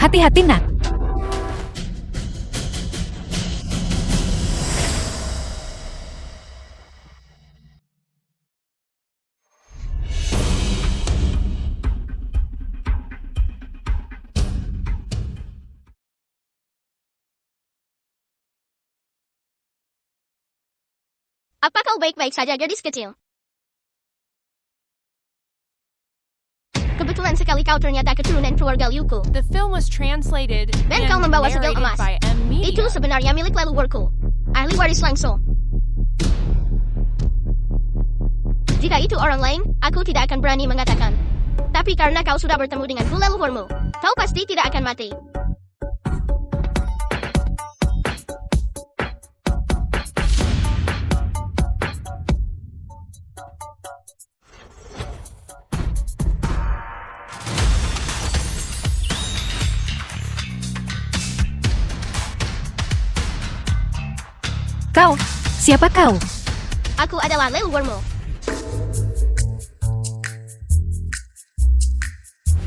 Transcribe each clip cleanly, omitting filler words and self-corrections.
Hati-hati, nak. Apa kau baik-baik saja, gadis kecil? Kebetulan sekali kau ternyata keturunan keluarga Liuku. The film was translated Dan and kau membawa segel narrated emas. by M. Media. Itu sebenarnya milik leluhurku. Ahli waris langsung. Jika itu orang lain, aku tidak akan berani mengatakan. Tapi karena kau sudah bertemu denganku leluhurmu, kau pasti tidak akan mati. Kau, siapa kau? Aku adalah leluhurmu.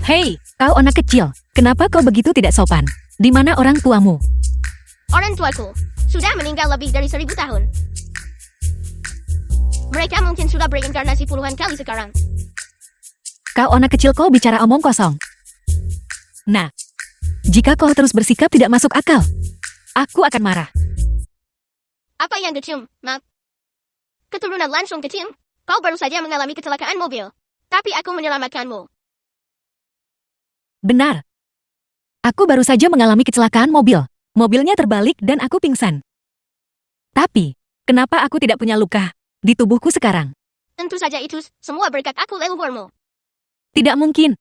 Hei, kau anak kecil. Kenapa kau begitu tidak sopan? Di mana orang tuamu? Orang tuaku sudah meninggal lebih dari 1000 tahun. Mereka mungkin sudah berinkarnasi puluhan kali sekarang. Kau anak kecil, kau bicara omong kosong. Nah, jika kau terus bersikap tidak masuk akal, aku akan marah. Apa yang kecium, Mak? Keturunan langsung kecium. Kau baru saja mengalami kecelakaan mobil. Tapi aku menyelamatkanmu. Benar. Aku baru saja mengalami kecelakaan mobil. Mobilnya terbalik dan aku pingsan. Tapi, kenapa aku tidak punya luka di tubuhku sekarang? Tentu saja itu semua berkat aku leluhurmu. Tidak mungkin.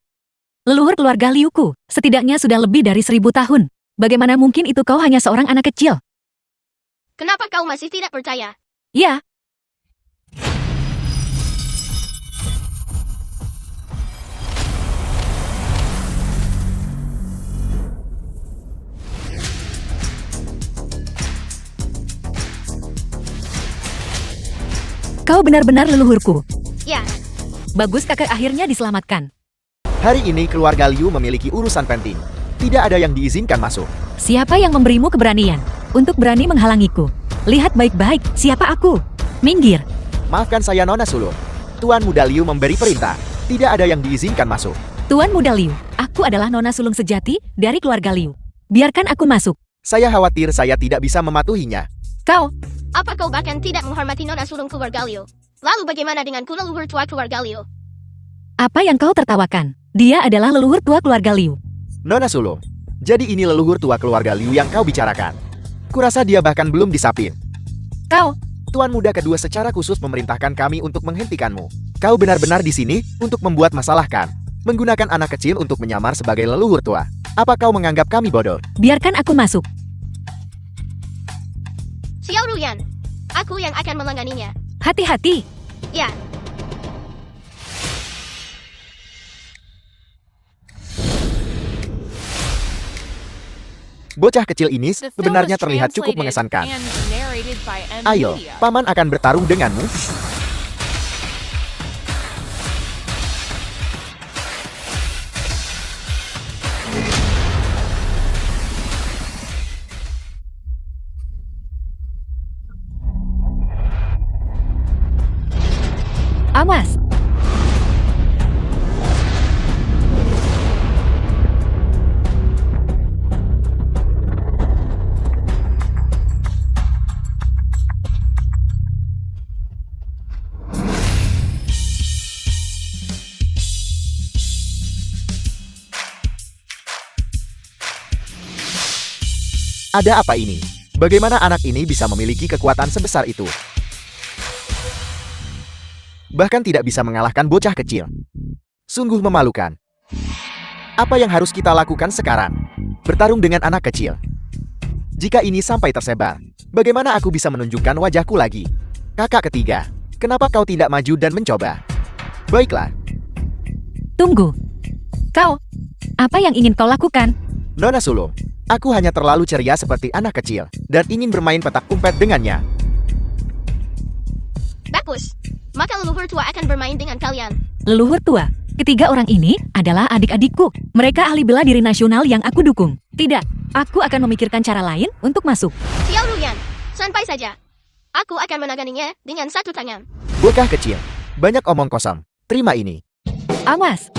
Leluhur keluarga Liuku, setidaknya sudah lebih dari 1000 tahun. Bagaimana mungkin itu kau hanya seorang anak kecil? Kenapa kau masih tidak percaya? Ya, kau benar-benar leluhurku. Ya, Bagus, kakak akhirnya diselamatkan. Hari ini keluarga Liu memiliki urusan penting. Tidak ada yang diizinkan masuk. Siapa yang memberimu keberanian untuk berani menghalangiku? Lihat baik-baik, siapa aku? Minggir. Maafkan saya Nona Sulung. Tuan Muda Liu memberi perintah. Tidak ada yang diizinkan masuk. Tuan Muda Liu, aku adalah nona sulung sejati dari keluarga Liu. Biarkan aku masuk. Saya khawatir saya tidak bisa mematuhinya. Kau, apa kau bahkan tidak menghormati nona sulung keluarga Liu? Lalu bagaimana dengan leluhur tua keluarga Liu? apa yang kau tertawakan? Dia adalah leluhur tua keluarga Liu. Nona Sulung, jadi ini leluhur tua keluarga Liu yang kau bicarakan. Kurasa dia bahkan belum disapin. Kau, Tuan Muda kedua secara khusus memerintahkan kami untuk menghentikanmu. Kau benar-benar di sini untuk membuat masalah kan? Menggunakan anak kecil untuk menyamar sebagai leluhur tua. Apa kau menganggap kami bodoh? biarkan aku masuk. Xiao Ruyan, aku yang akan menanganinya. Hati-hati. Ya, Bocah kecil ini The film sebenarnya was terlihat cukup translated mengesankan. and narrated by M. Ayo, Media. Paman akan bertarung denganmu. Awas. Ada apa ini? Bagaimana anak ini bisa memiliki kekuatan sebesar itu? Bahkan tidak bisa mengalahkan bocah kecil. Sungguh memalukan. Apa yang harus kita lakukan sekarang? Bertarung dengan anak kecil. Jika ini sampai tersebar, bagaimana aku bisa menunjukkan wajahku lagi? Kakak ketiga, kenapa kau tidak maju dan mencoba? Baiklah, Tunggu. Kau, apa yang ingin kau lakukan? Nona Sulung, aku hanya terlalu ceria seperti anak kecil dan ingin bermain petak umpet dengannya. bagus. Maka leluhur tua akan bermain dengan kalian. Leluhur tua, Ketiga orang ini adalah adik-adikku. Mereka ahli bela diri nasional yang aku dukung. Tidak, aku akan memikirkan cara lain untuk masuk. Xiao Ruyan, santai saja. Aku akan menanganinya dengan satu tangan. Bocah kecil, banyak omong kosong. Terima ini. Awas,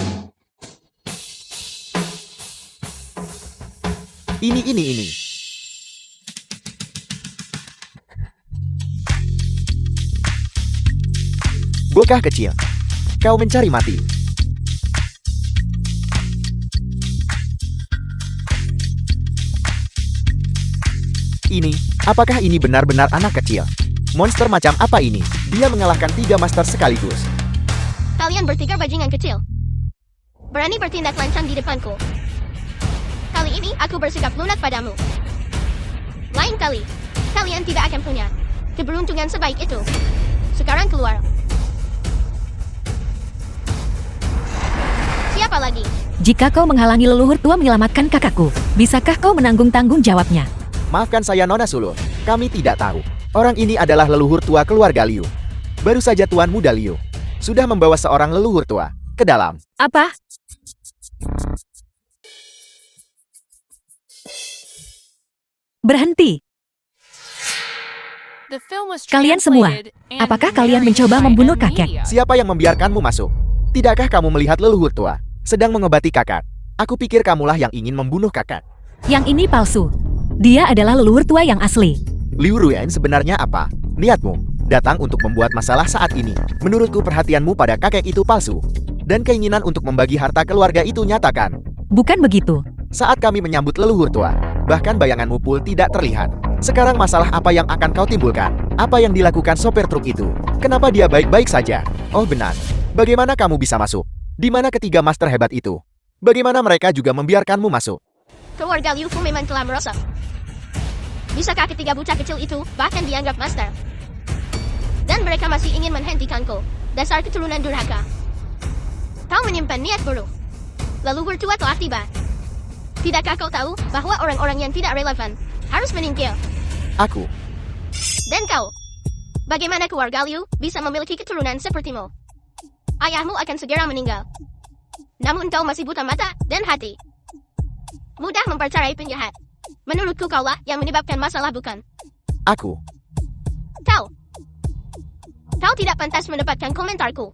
Ini. Bocah kecil, kau mencari mati. Apakah ini benar-benar anak kecil? Monster macam apa ini? Dia mengalahkan 3 master sekaligus. Kalian bertiga bajingan kecil. Berani bertindak lancang di depanku. Kali ini aku bersikap lunak padamu. Lain kali, kalian tidak akan punya keberuntungan sebaik itu. Sekarang keluar. Siapa lagi? jika kau menghalangi leluhur tua menyelamatkan kakakku, bisakah kau menanggung tanggung jawabnya? Maafkan saya Nona Sulur, kami tidak tahu. Orang ini adalah leluhur tua keluarga Liu. Baru saja Tuan Muda Liu sudah membawa seorang leluhur tua ke dalam. Apa? Berhenti. The film was Kalian semua, translated and apakah kalian narrated mencoba by membunuh M kakek? Media. Siapa yang membiarkanmu masuk? Tidakkah kamu melihat leluhur tua sedang mengobati kakak? Aku pikir kamulah yang ingin membunuh kakak. Yang ini palsu. Dia adalah leluhur tua yang asli. Liu Ruyan sebenarnya apa? Niatmu datang untuk membuat masalah saat ini. Menurutku perhatianmu pada kakek itu palsu. Dan keinginan untuk membagi harta keluarga itu nyatakan. Bukan begitu. Saat kami menyambut leluhur tua, bahkan bayanganmu pun tidak terlihat. Sekarang masalah apa yang akan kau timbulkan? Apa yang dilakukan sopir truk itu? Kenapa dia baik-baik saja? Oh benar. Bagaimana kamu bisa masuk? Di mana ketiga master hebat itu? Bagaimana mereka juga membiarkanmu masuk? Keluarga Liu Fu memang telah merosak. Bisakah ketiga bocah kecil itu bahkan dianggap master? Dan mereka masih ingin menghentikanku. Dasar keturunan durhaka. Kau menyimpan niat buruk. Leluhur tua telah tiba. Tidakkah kau tahu bahwa orang-orang yang tidak relevan harus menyingkir? Aku. Dan kau, bagaimana keluarga Liu bisa memiliki keturunan sepertimu? Ayahmu akan segera meninggal. Namun kau masih buta mata dan hati. Mudah mempercayai penjahat. Menurutku kaulah yang menyebabkan masalah, bukan? Aku. Kau tidak pantas mendapatkan komentarku.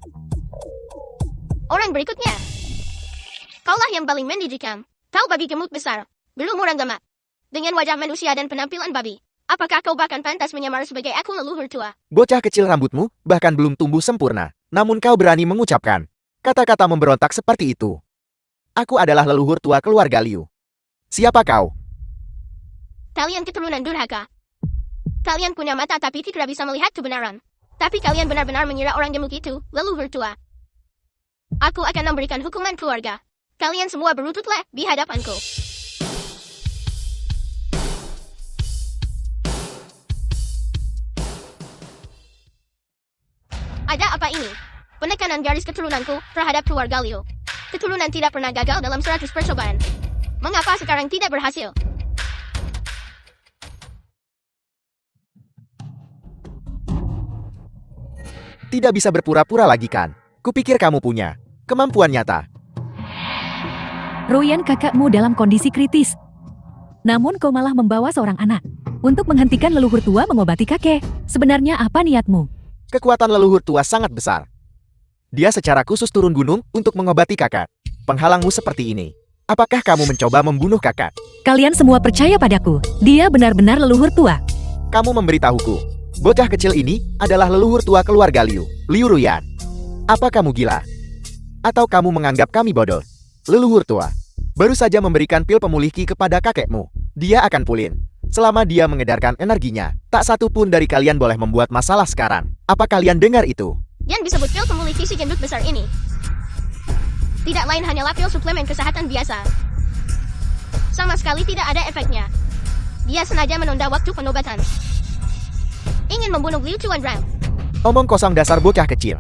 Orang berikutnya. Kaulah yang paling menjijikan. Kau babi gemuk besar, berumur gamat, dengan wajah manusia dan penampilan babi. Apakah kau bahkan pantas menyamar sebagai aku leluhur tua? Bocah kecil, rambutmu bahkan belum tumbuh sempurna. Namun kau berani mengucapkan kata-kata memberontak seperti itu. Aku adalah leluhur tua keluarga Liu. Siapa kau? Kalian keturunan durhaka. Kalian punya mata tapi tidak bisa melihat kebenaran. Tapi kalian benar-benar mengira orang gemuk itu leluhur tua. Aku akan memberikan hukuman keluarga. Kalian semua berlututlah di hadapanku. Ada apa ini? Penekanan garis keturunanku terhadap keluarga Liu. Keturunan tidak pernah gagal dalam 100 percobaan. Mengapa sekarang tidak berhasil? Tidak bisa berpura-pura lagi kan? Kupikir kamu punya kemampuan nyata. Ruyan, kakakmu dalam kondisi kritis. Namun kau malah membawa seorang anak untuk menghentikan leluhur tua mengobati kakek. Sebenarnya apa niatmu? Kekuatan leluhur tua sangat besar. Dia secara khusus turun gunung untuk mengobati kakak. Penghalangmu seperti ini. Apakah kamu mencoba membunuh kakak? Kalian semua percaya padaku. Dia benar-benar leluhur tua. Kamu memberitahuku. Bocah kecil ini adalah leluhur tua keluarga Liu, Liu Ruyan. Apa kamu gila? Atau kamu menganggap kami bodoh? Leluhur tua baru saja memberikan pil pemulih ki kepada kakekmu. Dia akan pulih. Selama dia mengedarkan energinya, tak satu pun dari kalian boleh membuat masalah sekarang. Apa kalian dengar itu? Yang disebut pil pemulih ki si gendut besar ini tidak lain hanyalah pil suplemen kesehatan biasa. Sama sekali tidak ada efeknya. Dia sengaja menunda waktu pengobatan. Ingin membunuh Liu Chuanran. Omong kosong dasar bocah kecil.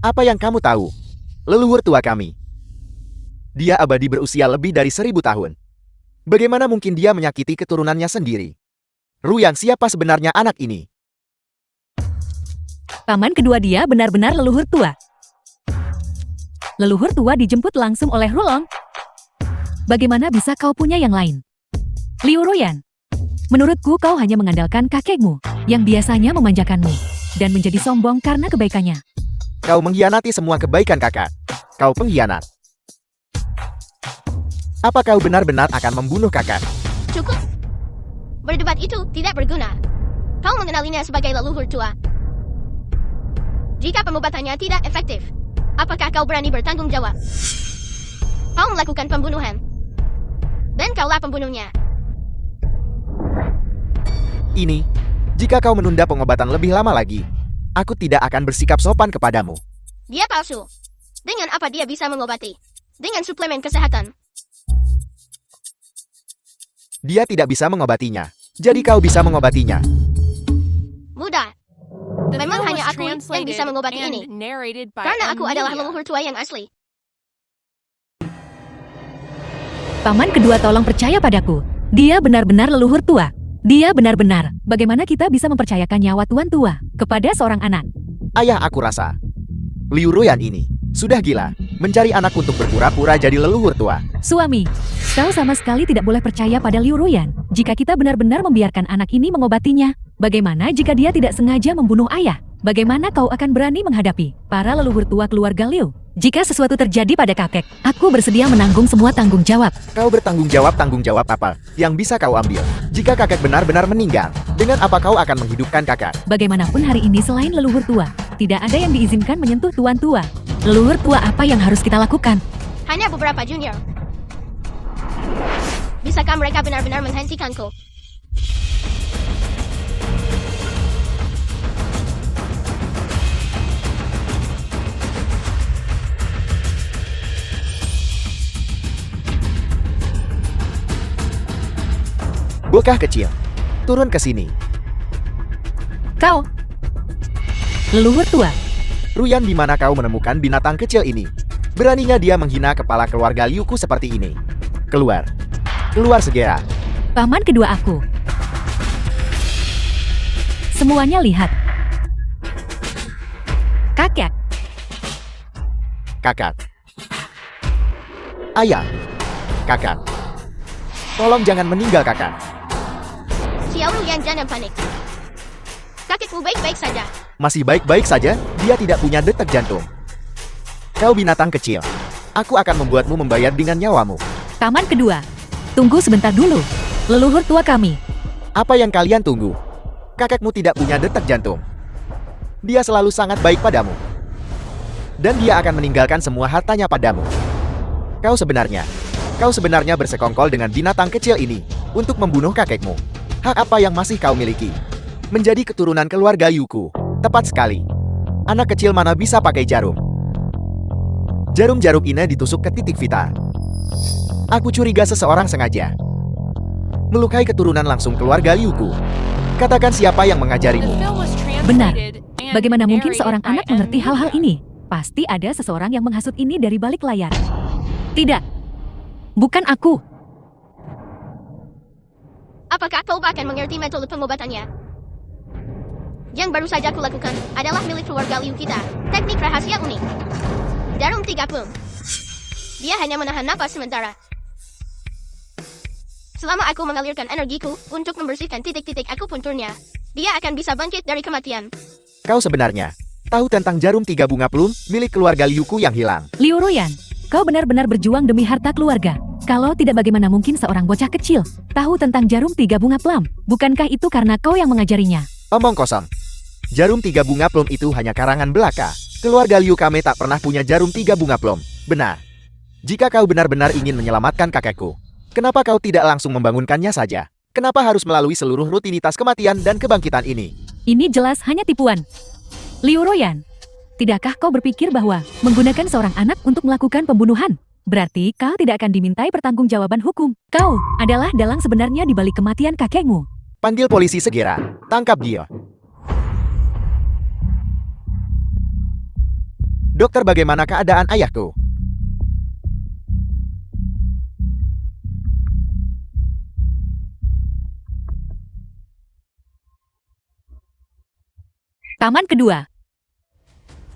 Apa yang kamu tahu? Leluhur tua kami. Dia abadi berusia lebih dari 1000 tahun. Bagaimana mungkin dia menyakiti keturunannya sendiri? Ruyan, siapa sebenarnya anak ini? Paman kedua dia benar-benar leluhur tua. Leluhur tua dijemput langsung oleh Rulong. Bagaimana bisa kau punya yang lain? Liu Ruyan, menurutku kau hanya mengandalkan kakekmu, yang biasanya memanjakanmu, dan menjadi sombong karena kebaikannya. Kau mengkhianati semua kebaikan kakak. Kau pengkhianat. Apa kau benar-benar akan membunuh kakak? Cukup. Berdebat itu tidak berguna. Kau mengenalinya sebagai leluhur tua. Jika pengobatannya tidak efektif, apakah kau berani bertanggung jawab? Kau melakukan pembunuhan. Dan kaulah pembunuhnya. Ini, jika kau menunda pengobatan lebih lama lagi, aku tidak akan bersikap sopan kepadamu. Dia palsu. Dengan apa dia bisa mengobati? Dengan suplemen kesehatan. Dia tidak bisa mengobatinya. Jadi kau bisa mengobatinya. Mudah. The Memang film hanya was aku yang translated bisa mengobati and ini. narrated by Karena aku adalah Emilia. leluhur tua yang asli. Paman kedua tolong percaya padaku. Dia benar-benar leluhur tua. Dia benar-benar. Bagaimana kita bisa mempercayakan nyawa tuan tua kepada seorang anak? Ayah aku rasa, Liu Ruyan ini sudah gila, mencari anak untuk berpura-pura jadi leluhur tua. Suami, kau sama sekali tidak boleh percaya pada Liu Ruyan. Jika kita benar-benar membiarkan anak ini mengobatinya, bagaimana jika dia tidak sengaja membunuh ayah? Bagaimana kau akan berani menghadapi para leluhur tua keluarga Liu? Jika sesuatu terjadi pada kakek, aku bersedia menanggung semua tanggung jawab. Kau bertanggung jawab apa yang bisa kau ambil? Jika kakek benar-benar meninggal, dengan apa kau akan menghidupkan kakak? Bagaimanapun hari ini selain leluhur tua, tidak ada yang diizinkan menyentuh tuan tua. Leluhur tua apa yang harus kita lakukan? Hanya beberapa junior. Bisakah mereka benar-benar menghentikanku? Bocah kecil, turun ke sini. Kau, leluhur tua. Ruyan, di mana kau menemukan binatang kecil ini? Beraninya dia menghina kepala keluarga Liuku seperti ini. Keluar. Keluar segera. Paman kedua aku. Semuanya lihat. Kakek, Kakak. Ayah. Kakak. Tolong jangan meninggal kakak. Xiao Ruyan, jangan panik. Kakekmu baik-baik saja. Masih baik-baik saja, dia tidak punya detak jantung. Kau binatang kecil. Aku akan membuatmu membayar dengan nyawamu. paman kedua. Tunggu sebentar dulu. Leluhur tua kami. Apa yang kalian tunggu? Kakekmu tidak punya detak jantung. Dia selalu sangat baik padamu. Dan dia akan meninggalkan semua hartanya padamu. Kau sebenarnya bersekongkol dengan binatang kecil ini untuk membunuh kakekmu. Hak apa yang masih kau miliki? Menjadi keturunan keluarga Yuku. Tepat sekali. Anak kecil mana bisa pakai jarum? Jarum-jarum ini ditusuk ke titik vital. Aku curiga seseorang sengaja melukai keturunan langsung keluarga Yuku. Katakan siapa yang The mengajarimu? film was Benar. translated and Bagaimana mungkin narrated seorang by anak mengerti Emilia. hal-hal ini? Pasti ada seseorang yang menghasut ini dari balik layar. Tidak. Bukan aku. Apakah kau bahkan mengerti metode pengobatannya? Yang baru saja kulakukan adalah milik keluarga Liu kita. Teknik rahasia unik. Jarum 30. Dia hanya menahan napas sementara. Selama aku mengalirkan energiku untuk membersihkan titik-titik akupunturnya, dia akan bisa bangkit dari kematian. Kau sebenarnya tahu tentang jarum 3 bunga plum milik keluarga Liuku yang hilang? Liu Ruyan, kau benar-benar berjuang demi harta keluarga. Kalau tidak, bagaimana mungkin seorang bocah kecil tahu tentang jarum 3 bunga plum? Bukankah itu karena kau yang mengajarinya? Omong kosong. Jarum 3 bunga plum itu hanya karangan belaka. Keluarga Liu Kame tak pernah punya jarum 3 bunga plum. Benar. Jika kau benar-benar ingin menyelamatkan kakekku, kenapa kau tidak langsung membangunkannya saja? Kenapa harus melalui seluruh rutinitas kematian dan kebangkitan ini? Ini jelas hanya tipuan. Liu Ruyan, tidakkah kau berpikir bahwa menggunakan seorang anak untuk melakukan pembunuhan berarti kau tidak akan dimintai pertanggungjawaban hukum? Kau adalah dalang sebenarnya di balik kematian kakekmu. Panggil polisi segera. Tangkap dia. Dokter, bagaimana keadaan ayahku? Taman kedua.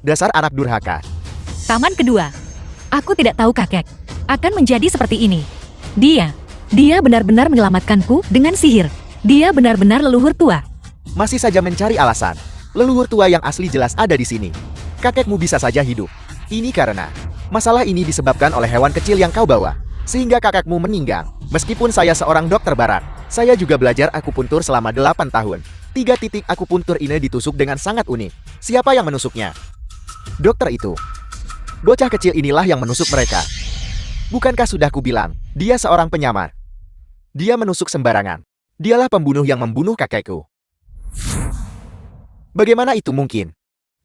Dasar anak durhaka. Taman kedua. Aku tidak tahu kakek akan menjadi seperti ini. Dia benar-benar menyelamatkanku dengan sihir. Dia benar-benar leluhur tua. Masih saja mencari alasan. Leluhur tua yang asli jelas ada di sini. Kakekmu bisa saja hidup. Ini karena masalah ini disebabkan oleh hewan kecil yang kau bawa, sehingga kakekmu meninggal. Meskipun saya seorang dokter barat, saya juga belajar akupuntur selama 8 tahun. 3 titik akupuntur ini ditusuk dengan sangat unik. Siapa yang menusuknya? Dokter itu. Bocah kecil inilah yang menusuk mereka. Bukankah sudah kubilang, dia seorang penyamar. Dia menusuk sembarangan. Dialah pembunuh yang membunuh kakekku. Bagaimana itu mungkin?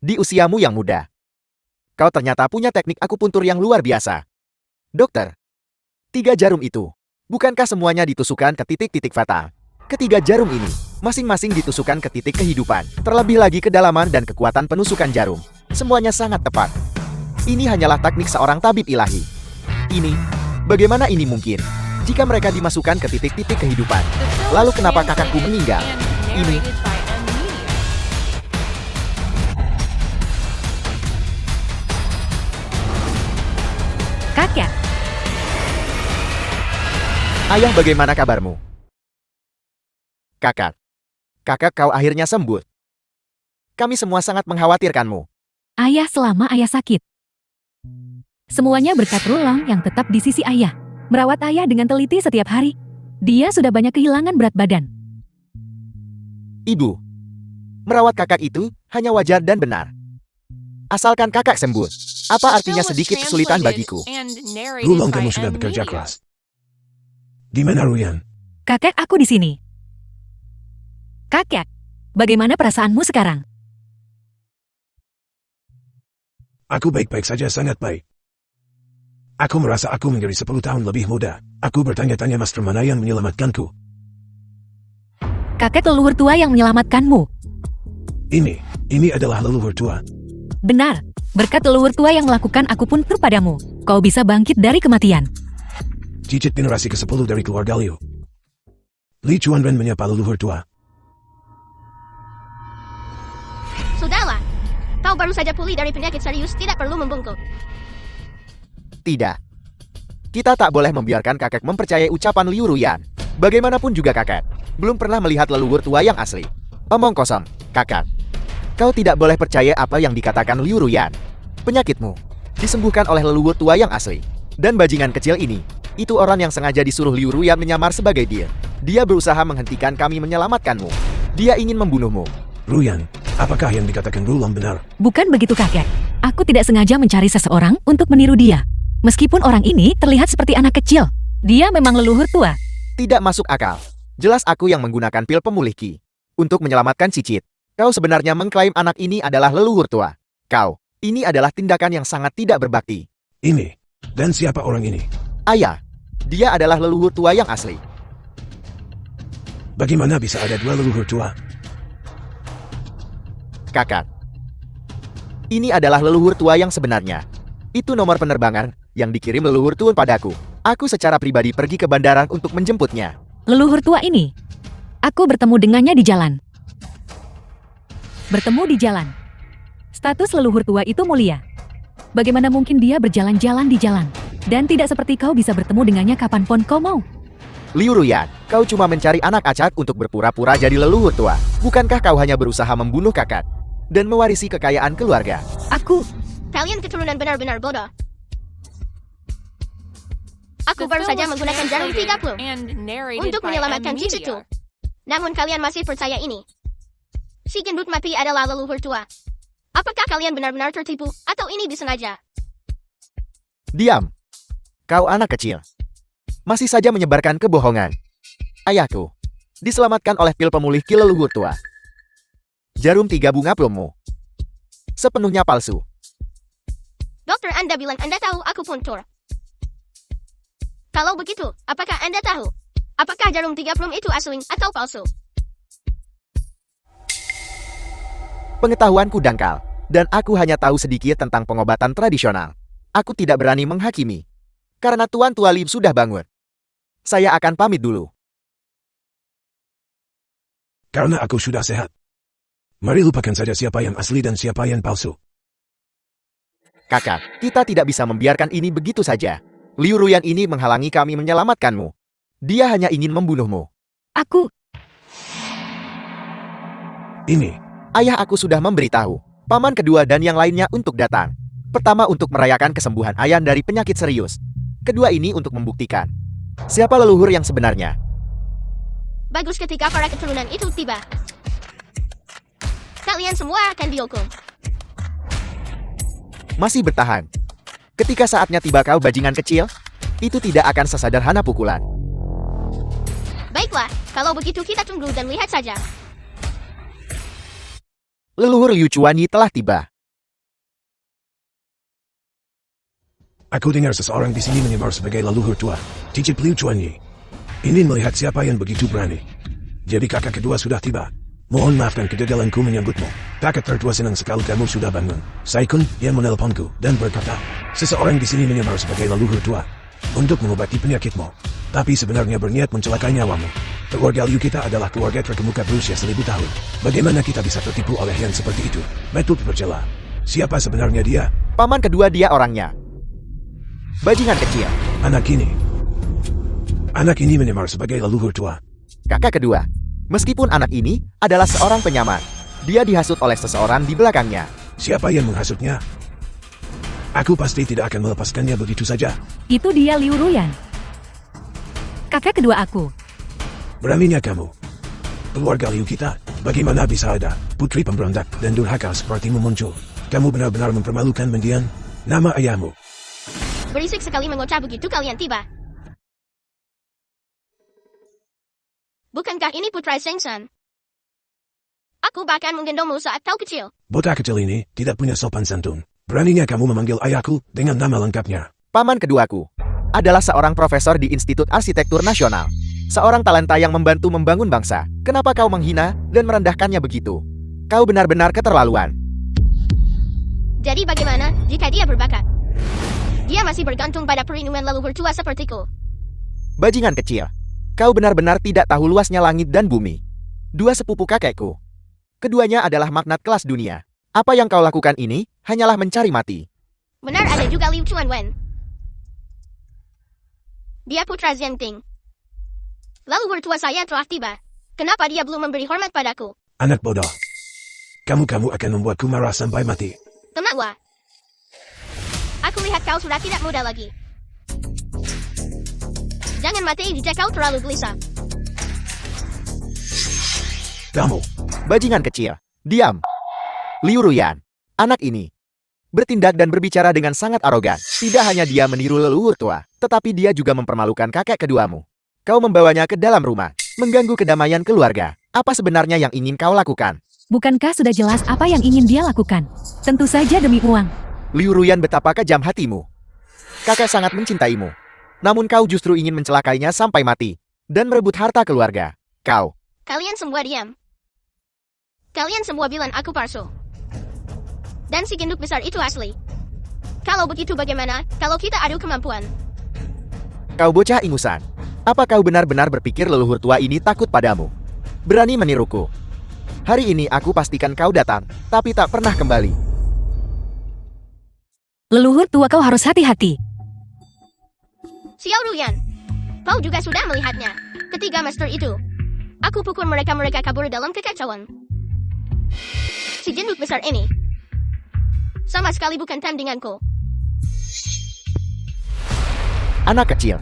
Di usiamu yang muda, kau ternyata punya teknik akupuntur yang luar biasa. Dokter, 3 jarum itu, bukankah semuanya ditusukkan ke titik-titik fatal? Ketiga jarum ini, masing-masing ditusukkan ke titik kehidupan. Terlebih lagi kedalaman dan kekuatan penusukan jarum. Semuanya sangat tepat. Ini hanyalah teknik seorang tabib ilahi. Bagaimana ini mungkin? Jika mereka dimasukkan ke titik-titik kehidupan, The film lalu was kenapa kakakku translated meninggal? and Ini narrated by M. Media. Kakek, Ayah, bagaimana kabarmu? Kakak, kau akhirnya sembuh. Kami semua sangat mengkhawatirkanmu. ayah selama ayah sakit. Semuanya berkat Rulong yang tetap di sisi ayah. Merawat ayah dengan teliti setiap hari. Dia sudah banyak kehilangan berat badan. Ibu, merawat kakak itu hanya wajar dan benar. Asalkan kakak sembuh. Apa The artinya film was sedikit kesulitan translated bagiku? and narrated Rulong, by kamu sudah M. bekerja Media. keras. Di mana Ruyan? Kakek, aku di sini. Kakek, bagaimana perasaanmu sekarang? Aku baik-baik saja, sangat baik. Aku merasa aku menjadi 10 tahun lebih muda. Aku bertanya-tanya master mana yang menyelamatkanku. Kakek leluhur tua yang menyelamatkanmu. Ini adalah leluhur tua. Benar, berkat leluhur tua yang melakukan akupuntur padamu, kau bisa bangkit dari kematian. Cicit generasi ke-10 dari keluarga Liu. Li Chuanren menyapa leluhur tua. Sudahlah. Kau baru saja pulih dari penyakit serius, tidak perlu membungkuk. Tidak. Kita tak boleh membiarkan kakek mempercayai ucapan Liu Ruyan. Bagaimanapun juga kakek belum pernah melihat leluhur tua yang asli. Omong kosong, kakak. Kau tidak boleh percaya apa yang dikatakan Liu Ruyan. Penyakitmu disembuhkan oleh leluhur tua yang asli. Dan bajingan kecil ini, itu orang yang sengaja disuruh Liu Ruyan menyamar sebagai dia. Dia berusaha menghentikan kami menyelamatkanmu. Dia ingin membunuhmu. Ruyan, apakah yang dikatakan Rulong benar? Bukan begitu kakek. Aku tidak sengaja mencari seseorang untuk meniru dia. Meskipun orang ini terlihat seperti anak kecil, dia memang leluhur tua. Tidak masuk akal. Jelas aku yang menggunakan pil pemulih Ki untuk menyelamatkan Cicit. Kau sebenarnya mengklaim anak ini adalah leluhur tua. Ini adalah tindakan yang sangat tidak berbakti. Ini. Dan siapa orang ini? Ayah, dia adalah leluhur tua yang asli. Bagaimana bisa ada 2 leluhur tua? Kakak, ini adalah leluhur tua yang sebenarnya. Itu nomor penerbangan yang dikirim leluhur tua padaku. Aku secara pribadi pergi ke bandara untuk menjemputnya. Leluhur tua ini. Aku bertemu dengannya di jalan. Bertemu di jalan. Status leluhur tua itu mulia. Bagaimana mungkin dia berjalan-jalan di jalan? Dan tidak seperti kau bisa bertemu dengannya kapanpun kau mau. Liu Ruyan, kau cuma mencari anak acak untuk berpura-pura jadi leluhur tua. Bukankah kau hanya berusaha membunuh kakak dan mewarisi kekayaan keluarga? Kalian keturunan benar-benar bodoh. Aku The baru film saja was menggunakan jarum translated 30 and narrated untuk by menyelamatkan M. Cicit itu. Media. Namun kalian masih percaya ini. Si gendut mati adalah leluhur tua. Apakah kalian benar-benar tertipu atau ini disengaja? Diam. Kau anak kecil. Masih saja menyebarkan kebohongan. Ayahku diselamatkan oleh pil pemulih Ki leluhur tua. Jarum 3 bunga plummu sepenuhnya palsu. Dokter, Anda bilang Anda tahu akupuntur. Kalau begitu, apakah Anda tahu? Apakah jarum 3 plum itu asli atau palsu? Pengetahuanku dangkal, dan aku hanya tahu sedikit tentang pengobatan tradisional. Aku tidak berani menghakimi. Karena Tuan Tua Lim sudah bangun. Saya akan pamit dulu. Karena aku sudah sehat. Mari lupakan saja siapa yang asli dan siapa yang palsu. Kakak, kita tidak bisa membiarkan ini begitu saja. Liu Ruyan ini menghalangi kami menyelamatkanmu. Dia hanya ingin membunuhmu. Aku, Ini, Ayah aku sudah memberitahu paman kedua dan yang lainnya untuk datang. Pertama untuk merayakan kesembuhan Ayan dari penyakit serius. Kedua ini untuk membuktikan siapa leluhur yang sebenarnya. Bagus ketika para keturunan itu tiba. Kalian semua akan dihukum. Masih bertahan. Ketika saatnya tiba kau bajingan kecil, itu tidak akan sesederhana pukulan. Baiklah, kalau begitu kita tunggu dan lihat saja. Leluhur Liu Chuanyi telah tiba. aku dengar seseorang di sini menyamar sebagai leluhur tua, Cicip Liu Chuanyi. Ingin melihat siapa yang begitu berani. Jadi kakak kedua sudah tiba. Mohon maafkan kegagalanku menyambutmu. Kakak tertua senang sekali kamu sudah bangun. Saikun, yang menelponku dan berkata, seseorang di sini menyamar sebagai leluhur tua untuk mengobati penyakitmu. Tapi sebenarnya berniat mencelakai nyawamu. Keluarga Liu kita adalah keluarga terkemuka berusia 1000 tahun. Bagaimana kita bisa tertipu oleh yang seperti itu? Betul tercela. Siapa sebenarnya dia? Paman kedua dia orangnya. Bajingan kecil. Anak ini menyamar sebagai leluhur tua. Kakak kedua. Meskipun anak ini adalah seorang penyamar, dia dihasut oleh seseorang di belakangnya. Siapa yang menghasutnya? Aku pasti tidak akan melepaskannya begitu saja. itu dia Liu Ruyan. Kakak kedua aku. Beraninya kamu. Keluarga Liu kita, bagaimana bisa ada putri pemberontak dan durhaka sepertimu muncul? Kamu benar-benar mempermalukan mendiang nama ayahmu. Berisik sekali mengocah begitu kalian tiba. Bukankah ini putra Sengsan? Aku bahkan menggendongmu saat kau kecil. Bocah kecil ini tidak punya sopan santun. Beraninya kamu memanggil ayahku dengan nama lengkapnya. Paman keduaku adalah seorang profesor di Institut Arsitektur Nasional. Seorang talenta yang membantu membangun bangsa. Kenapa kau menghina dan merendahkannya begitu? Kau benar-benar keterlaluan. Jadi bagaimana jika dia berbakat? Dia masih bergantung pada perlindungan leluhur tua sepertiku. Bajingan kecil. Kau benar-benar tidak tahu luasnya langit dan bumi. Dua sepupu kakekku. Keduanya adalah magnat kelas dunia. Apa yang kau lakukan ini hanyalah mencari mati. Benar ada juga Liu Chuanwen. Dia putra Zhengting. Leluhur tua saya telah tiba. Kenapa dia belum memberi hormat padaku? Anak bodoh. Kamu akan membuatku marah sampai mati. Tenanglah. Aku lihat kau sudah tidak muda lagi. Jangan mati jika kau terlalu gelisah. Kamu. Bajingan kecil. Diam. Liu Ruyan. Anak ini bertindak dan berbicara dengan sangat arogan. Tidak hanya dia meniru leluhur tua, tetapi dia juga mempermalukan kakek keduamu. Kau membawanya ke dalam rumah, mengganggu kedamaian keluarga. Apa sebenarnya yang ingin kau lakukan? Bukankah sudah jelas apa yang ingin dia lakukan? Tentu saja demi uang. Liu Ruyan betapa kejam hatimu. Kakek sangat mencintaimu. Namun kau justru ingin mencelakainya sampai mati. Dan merebut harta keluarga. Kau. Kalian semua diam. Kalian semua bilang aku palsu. Dan si gendut besar itu asli. Kalau begitu bagaimana kalau kita adu kemampuan? Kau bocah ingusan. Apa kau benar-benar berpikir leluhur tua ini takut padamu? Berani meniruku? Hari ini aku pastikan kau datang, tapi tak pernah kembali. Leluhur tua kau harus hati-hati. Xiao Ruyan, kau juga sudah melihatnya. Ketiga master itu. Aku pukul mereka kabur dalam kekacauan. Si gendut besar ini sama sekali bukan tandinganku. Anak kecil.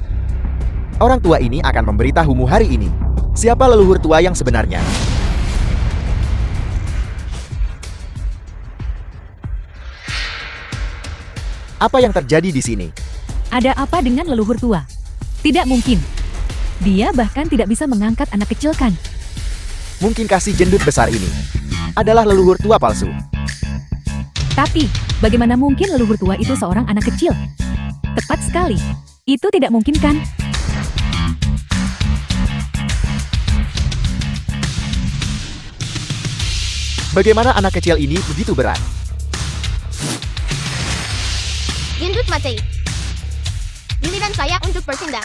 Orang tua ini akan memberitahumu hari ini. Siapa leluhur tua yang sebenarnya? Apa yang terjadi di sini? Ada apa dengan leluhur tua? Tidak mungkin. Dia bahkan tidak bisa mengangkat anak kecil kan? Mungkinkah si jendut besar ini adalah leluhur tua palsu? Tapi, bagaimana mungkin leluhur tua itu seorang anak kecil? Tepat sekali. Itu tidak mungkin kan? Bagaimana anak kecil ini begitu berat? Gendut mati. Giliran saya untuk bertindak.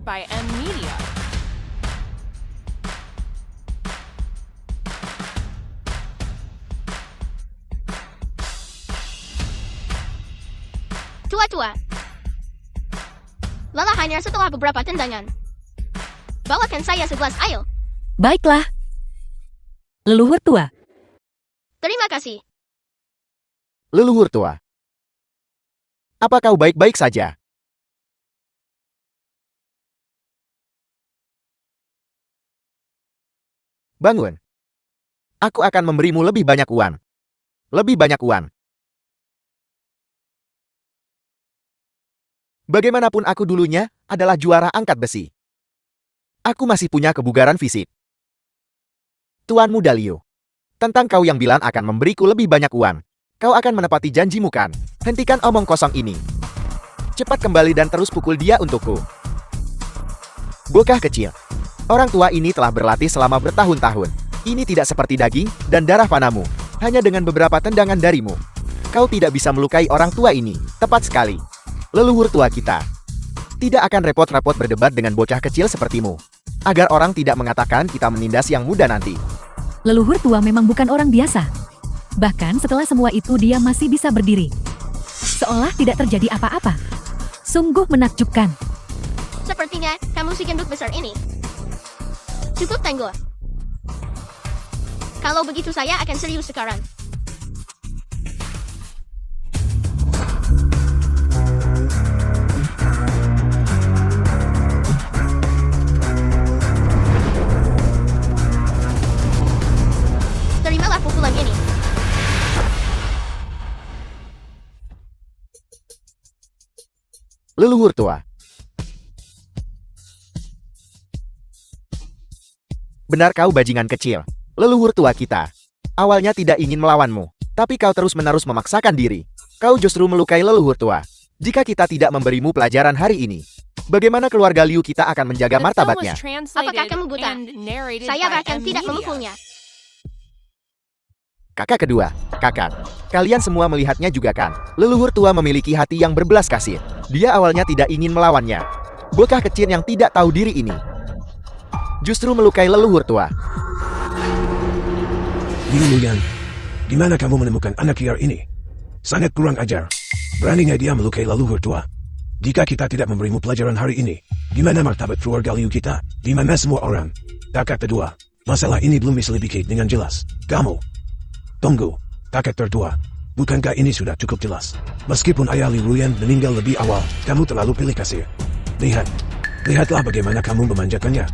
by M Media. Tua-tua. Lelah hanya setelah beberapa tendangan. Bawakan saya segelas air. Baiklah. Leluhur tua. Terima kasih. Leluhur tua. Apa kau baik-baik saja? Bangun. Aku akan memberimu lebih banyak uang. Lebih banyak uang. Bagaimanapun aku dulunya adalah juara angkat besi. Aku masih punya kebugaran fisik. Tuan Muda Liu, tentang kau yang bilang akan memberiku lebih banyak uang. Kau akan menepati janjimu kan? Hentikan omong kosong ini. Cepat kembali dan terus pukul dia untukku. Bocah kecil. Orang tua ini telah berlatih selama bertahun-tahun. Ini tidak seperti daging dan darah panamu. Hanya dengan beberapa tendangan darimu. Kau tidak bisa melukai orang tua ini. Tepat sekali. Leluhur tua kita. Tidak akan repot-repot berdebat dengan bocah kecil sepertimu. Agar orang tidak mengatakan kita menindas yang muda nanti. Leluhur tua memang bukan orang biasa. Bahkan setelah semua itu dia masih bisa berdiri. Seolah tidak terjadi apa-apa. Sungguh menakjubkan. Sepertinya kamu si gendut besar ini. Cukup tangguh. Kalau begitu saya akan serius sekarang. Terimalah pukulan ini. Leluhur tua. Benar kau bajingan kecil. Leluhur tua kita. Awalnya tidak ingin melawanmu, tapi kau terus-menerus memaksakan diri. Kau justru melukai leluhur tua. Jika kita tidak memberimu pelajaran hari ini, bagaimana keluarga Liu kita akan menjaga The film was martabatnya? translated Apakah kamu buta? and narrated Saya by bahkan M tidak Media. memukulnya. Kakak kedua, kakak. Kalian semua melihatnya juga kan? Leluhur tua memiliki hati yang berbelas kasih. Dia awalnya tidak ingin melawannya. Bocah kecil yang tidak tahu diri ini justru melukai leluhur tua. Liu Luyan, gimana kamu menemukan anak liar ini? Sangat kurang ajar. Beraninya dia melukai leluhur tua. Jika kita tidak memberimu pelajaran hari ini, gimana martabat keluarga Liu kita? Di mana semua orang? Kakak kedua, masalah ini belum diselidiki dengan jelas. Kamu, tunggu, kakak tertua. Bukankah ini sudah cukup jelas? Meskipun ayah Liu Luyan meninggal lebih awal, kamu terlalu pilih kasih. Lihatlah bagaimana kamu memanjakannya.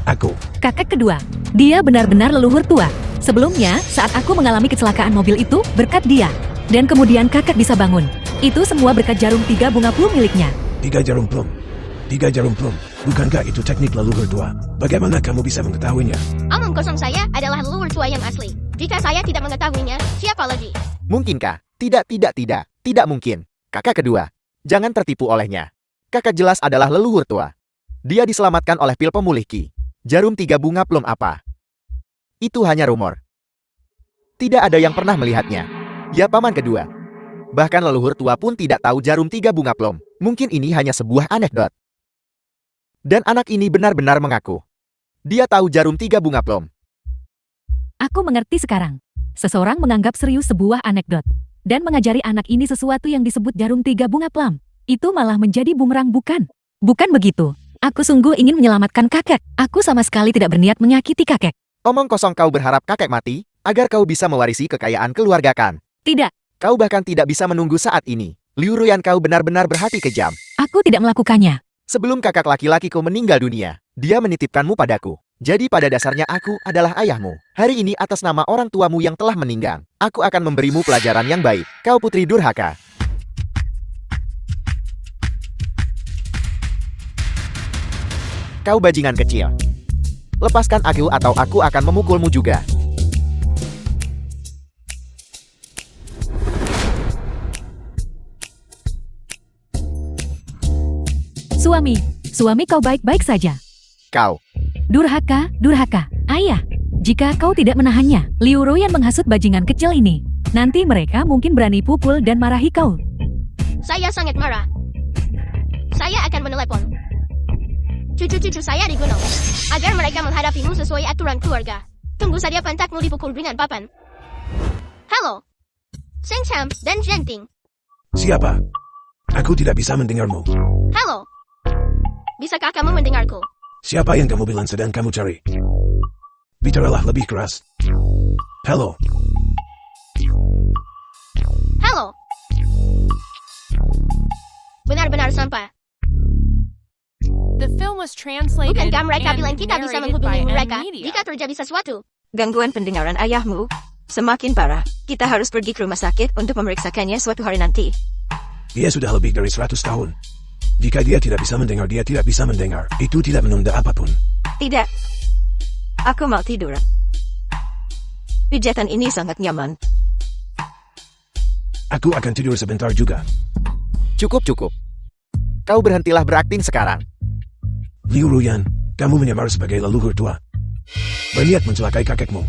Aku, Kakak kedua, dia benar-benar leluhur tua. Sebelumnya, saat aku mengalami kecelakaan mobil itu, berkat dia. Dan kemudian kakak bisa bangun. Itu semua berkat jarum 3 bunga plum miliknya. 3 jarum plum. 3 jarum plum. Bukankah itu teknik leluhur tua? Bagaimana kamu bisa mengetahuinya? Omong kosong saya adalah leluhur tua yang asli. Jika saya tidak mengetahuinya, siapa lagi? Mungkinkah? Tidak mungkin. Kakak kedua, jangan tertipu olehnya. Kakak jelas adalah leluhur tua. Dia diselamatkan oleh pil pemulih Ki. Jarum 3 bunga plum apa? Itu hanya rumor. Tidak ada yang pernah melihatnya. Ya paman kedua. Bahkan leluhur tua pun tidak tahu jarum 3 bunga plum. Mungkin ini hanya sebuah anekdot. Dan anak ini benar-benar mengaku. Dia tahu jarum 3 bunga plum. Aku mengerti sekarang. Seseorang menganggap serius sebuah anekdot. Dan mengajari anak ini sesuatu yang disebut jarum 3 bunga plum. Itu malah menjadi bumerang bukan? Bukan begitu. Aku sungguh ingin menyelamatkan kakek. Aku sama sekali tidak berniat menyakiti kakek. Omong kosong kau berharap kakek mati, agar kau bisa mewarisi kekayaan keluarga kan? Tidak, Kau bahkan tidak bisa menunggu saat ini. Liu Ruyan kau benar-benar berhati kejam. aku tidak melakukannya. Sebelum kakak laki-lakiku meninggal dunia, dia menitipkanmu padaku. Jadi pada dasarnya aku adalah ayahmu. Hari ini atas nama orang tuamu yang telah meninggal, aku akan memberimu pelajaran yang baik. Kau putri durhaka. Kau bajingan kecil. Lepaskan aku atau aku akan memukulmu juga. Suami kau baik-baik saja. Kau. Durhaka, ayah. Jika kau tidak menahannya, Liu Ruyan menghasut bajingan kecil ini. Nanti mereka mungkin berani pukul dan marahi kau. Saya sangat marah. Saya akan menelepon. cucu-cucu saya di gunung. Agar mereka menghadapimu sesuai aturan keluarga. Tunggu saja pantatmu dipukul dengan papan. Halo. Seng Cham dan Genting. Siapa? Aku tidak bisa mendengarmu. Halo. Bisakah kamu mendengarku? Siapa yang kamu bilang sedang kamu cari? Bicaralah lebih keras. Halo. Halo. Benar-benar sampah. The film was translated Bukankah mereka and bilang kita bisa narrated by menghubungi mereka Media. jika terjadi sesuatu? Gangguan pendengaran ayahmu semakin parah. Kita harus pergi ke rumah sakit untuk memeriksakannya suatu hari nanti. Dia sudah lebih dari 100 tahun. Jika dia tidak bisa mendengar, dia tidak bisa mendengar. Itu tidak menunda apapun. Tidak. Aku mau tidur. Pijatan ini sangat nyaman. Aku akan tidur sebentar juga. Cukup. Kau berhentilah berakting sekarang. Liu Ruyan, kamu menyamar sebagai leluhur tua. Berniat mencelakai kakekmu.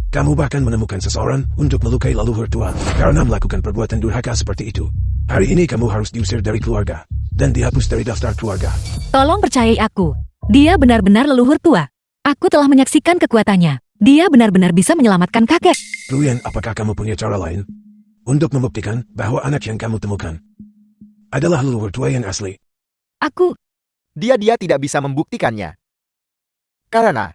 Kamu bahkan menemukan seseorang untuk melukai leluhur tua karena melakukan perbuatan durhaka seperti itu. Hari ini kamu harus diusir dari keluarga dan dihapus dari daftar keluarga. Tolong percayai aku. Dia benar-benar leluhur tua. Aku telah menyaksikan kekuatannya. Dia benar-benar bisa menyelamatkan kakek. Ruyan, apakah kamu punya cara lain untuk membuktikan bahwa anak yang kamu temukan adalah leluhur tua yang asli? Aku... Dia tidak bisa membuktikannya. Karena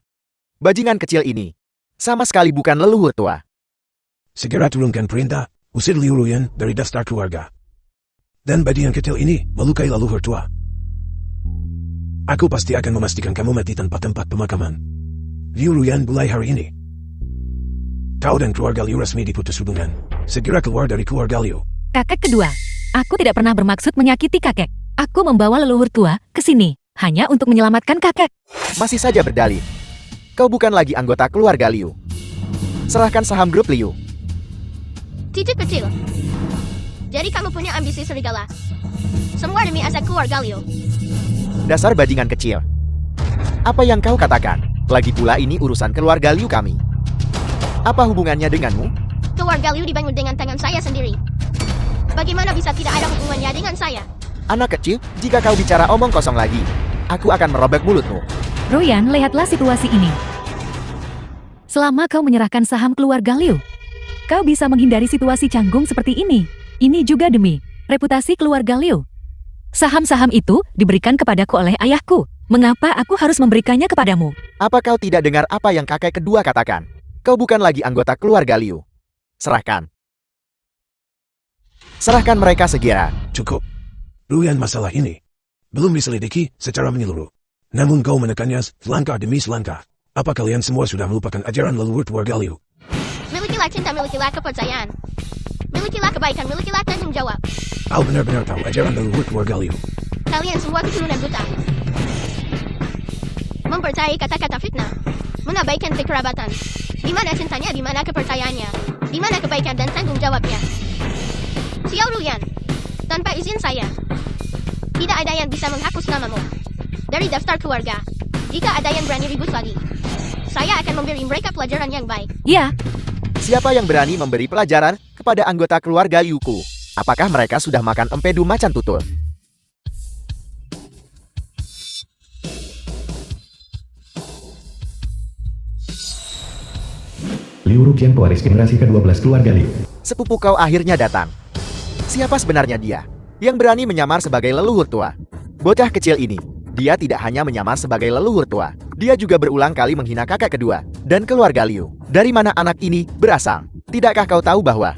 bajingan kecil ini sama sekali bukan leluhur tua. Segera turunkan perintah, usir Liu Ruyan dari daftar keluarga. Dan bajingan kecil ini melukai leluhur tua. Aku pasti akan memastikan kamu mati tanpa tempat pemakaman. Liu Ruyan, mulai hari ini kau dan keluarga Liu resmi diputus hubungan. Segera keluar dari keluarga Liu. Kakek kedua. Aku tidak pernah bermaksud menyakiti kakek. Aku membawa leluhur tua ke sini hanya untuk menyelamatkan kakek. Masih saja berdalih. Kau bukan lagi anggota keluarga Liu. Serahkan saham grup Liu. Titik kecil. Jadi kamu punya ambisi serigala. Semua demi aset keluarga Liu. Dasar bajingan kecil. Apa yang kau katakan? Lagi pula ini urusan keluarga Liu kami. Apa hubungannya denganmu? Keluarga Liu dibangun dengan tangan saya sendiri. Bagaimana bisa tidak ada hubungannya dengan saya? Anak kecil, jika kau bicara omong kosong lagi, aku akan merobek mulutmu. Ruyan, lihatlah situasi ini. Selama kau menyerahkan saham keluarga Liu, kau bisa menghindari situasi canggung seperti ini. Ini juga demi reputasi keluarga Liu. Saham-saham itu diberikan kepadaku oleh ayahku. Mengapa aku harus memberikannya kepadamu? Apa kau tidak dengar apa yang kakek kedua katakan? Kau bukan lagi anggota keluarga Liu. Serahkan. Serahkan mereka segera. Cukup. Ruyan, masalah ini belum diselidiki secara menyeluruh. Namun kau menekannya selangkah demi selangkah. Apa kalian semua sudah melupakan ajaran leluhur keluarga Liu? Milikilah cinta, milikilah kepercayaan. Milikilah kebaikan, milikilah tanggung jawab. Kau benar-benar tahu ajaran leluhur keluarga Liu. Kalian semua keturunan buta. Mempercayai kata-kata fitnah. Mengabaikan kekerabatan. Di mana cintanya, di mana kepercayaannya? Di mana kebaikan dan tanggung jawabnya? Xiao Ruyan, tanpa izin saya, tidak ada yang bisa menghapus namamu dari daftar keluarga. Jika ada yang berani ribut lagi, saya akan memberi mereka pelajaran yang baik. Ya, Siapa yang berani memberi pelajaran kepada anggota keluarga Liuku? Apakah mereka sudah makan empedu macan tutul? Liu Ruqian, pewaris generasi ke-12 keluarga Liu. Sepupu kau akhirnya datang. Siapa sebenarnya dia yang berani menyamar sebagai leluhur tua? Bocah kecil ini, dia tidak hanya menyamar sebagai leluhur tua, dia juga berulang kali menghina kakak kedua dan keluarga Liu. Dari mana anak ini berasal? Tidakkah kau tahu bahwa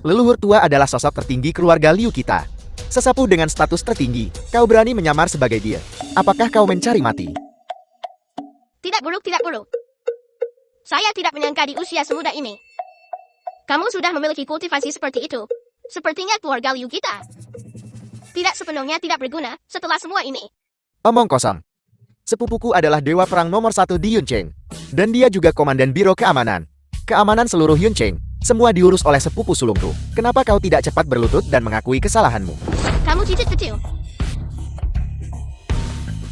leluhur tua adalah sosok tertinggi keluarga Liu kita? Sesapu dengan status tertinggi, kau berani menyamar sebagai dia. Apakah kau mencari mati? Tidak buruk, tidak buruk. Saya tidak menyangka di usia semuda ini kamu sudah memiliki kultivasi seperti itu. Sepertinya keluarga Liu kita tidak sepenuhnya tidak berguna setelah semua ini. Omong kosong. Sepupuku adalah dewa perang nomor 1 di Yuncheng. Dan dia juga komandan biro keamanan. Keamanan seluruh Yuncheng. Semua diurus oleh sepupu sulungku. Kenapa kau tidak cepat berlutut dan mengakui kesalahanmu? Kamu cicit kecil.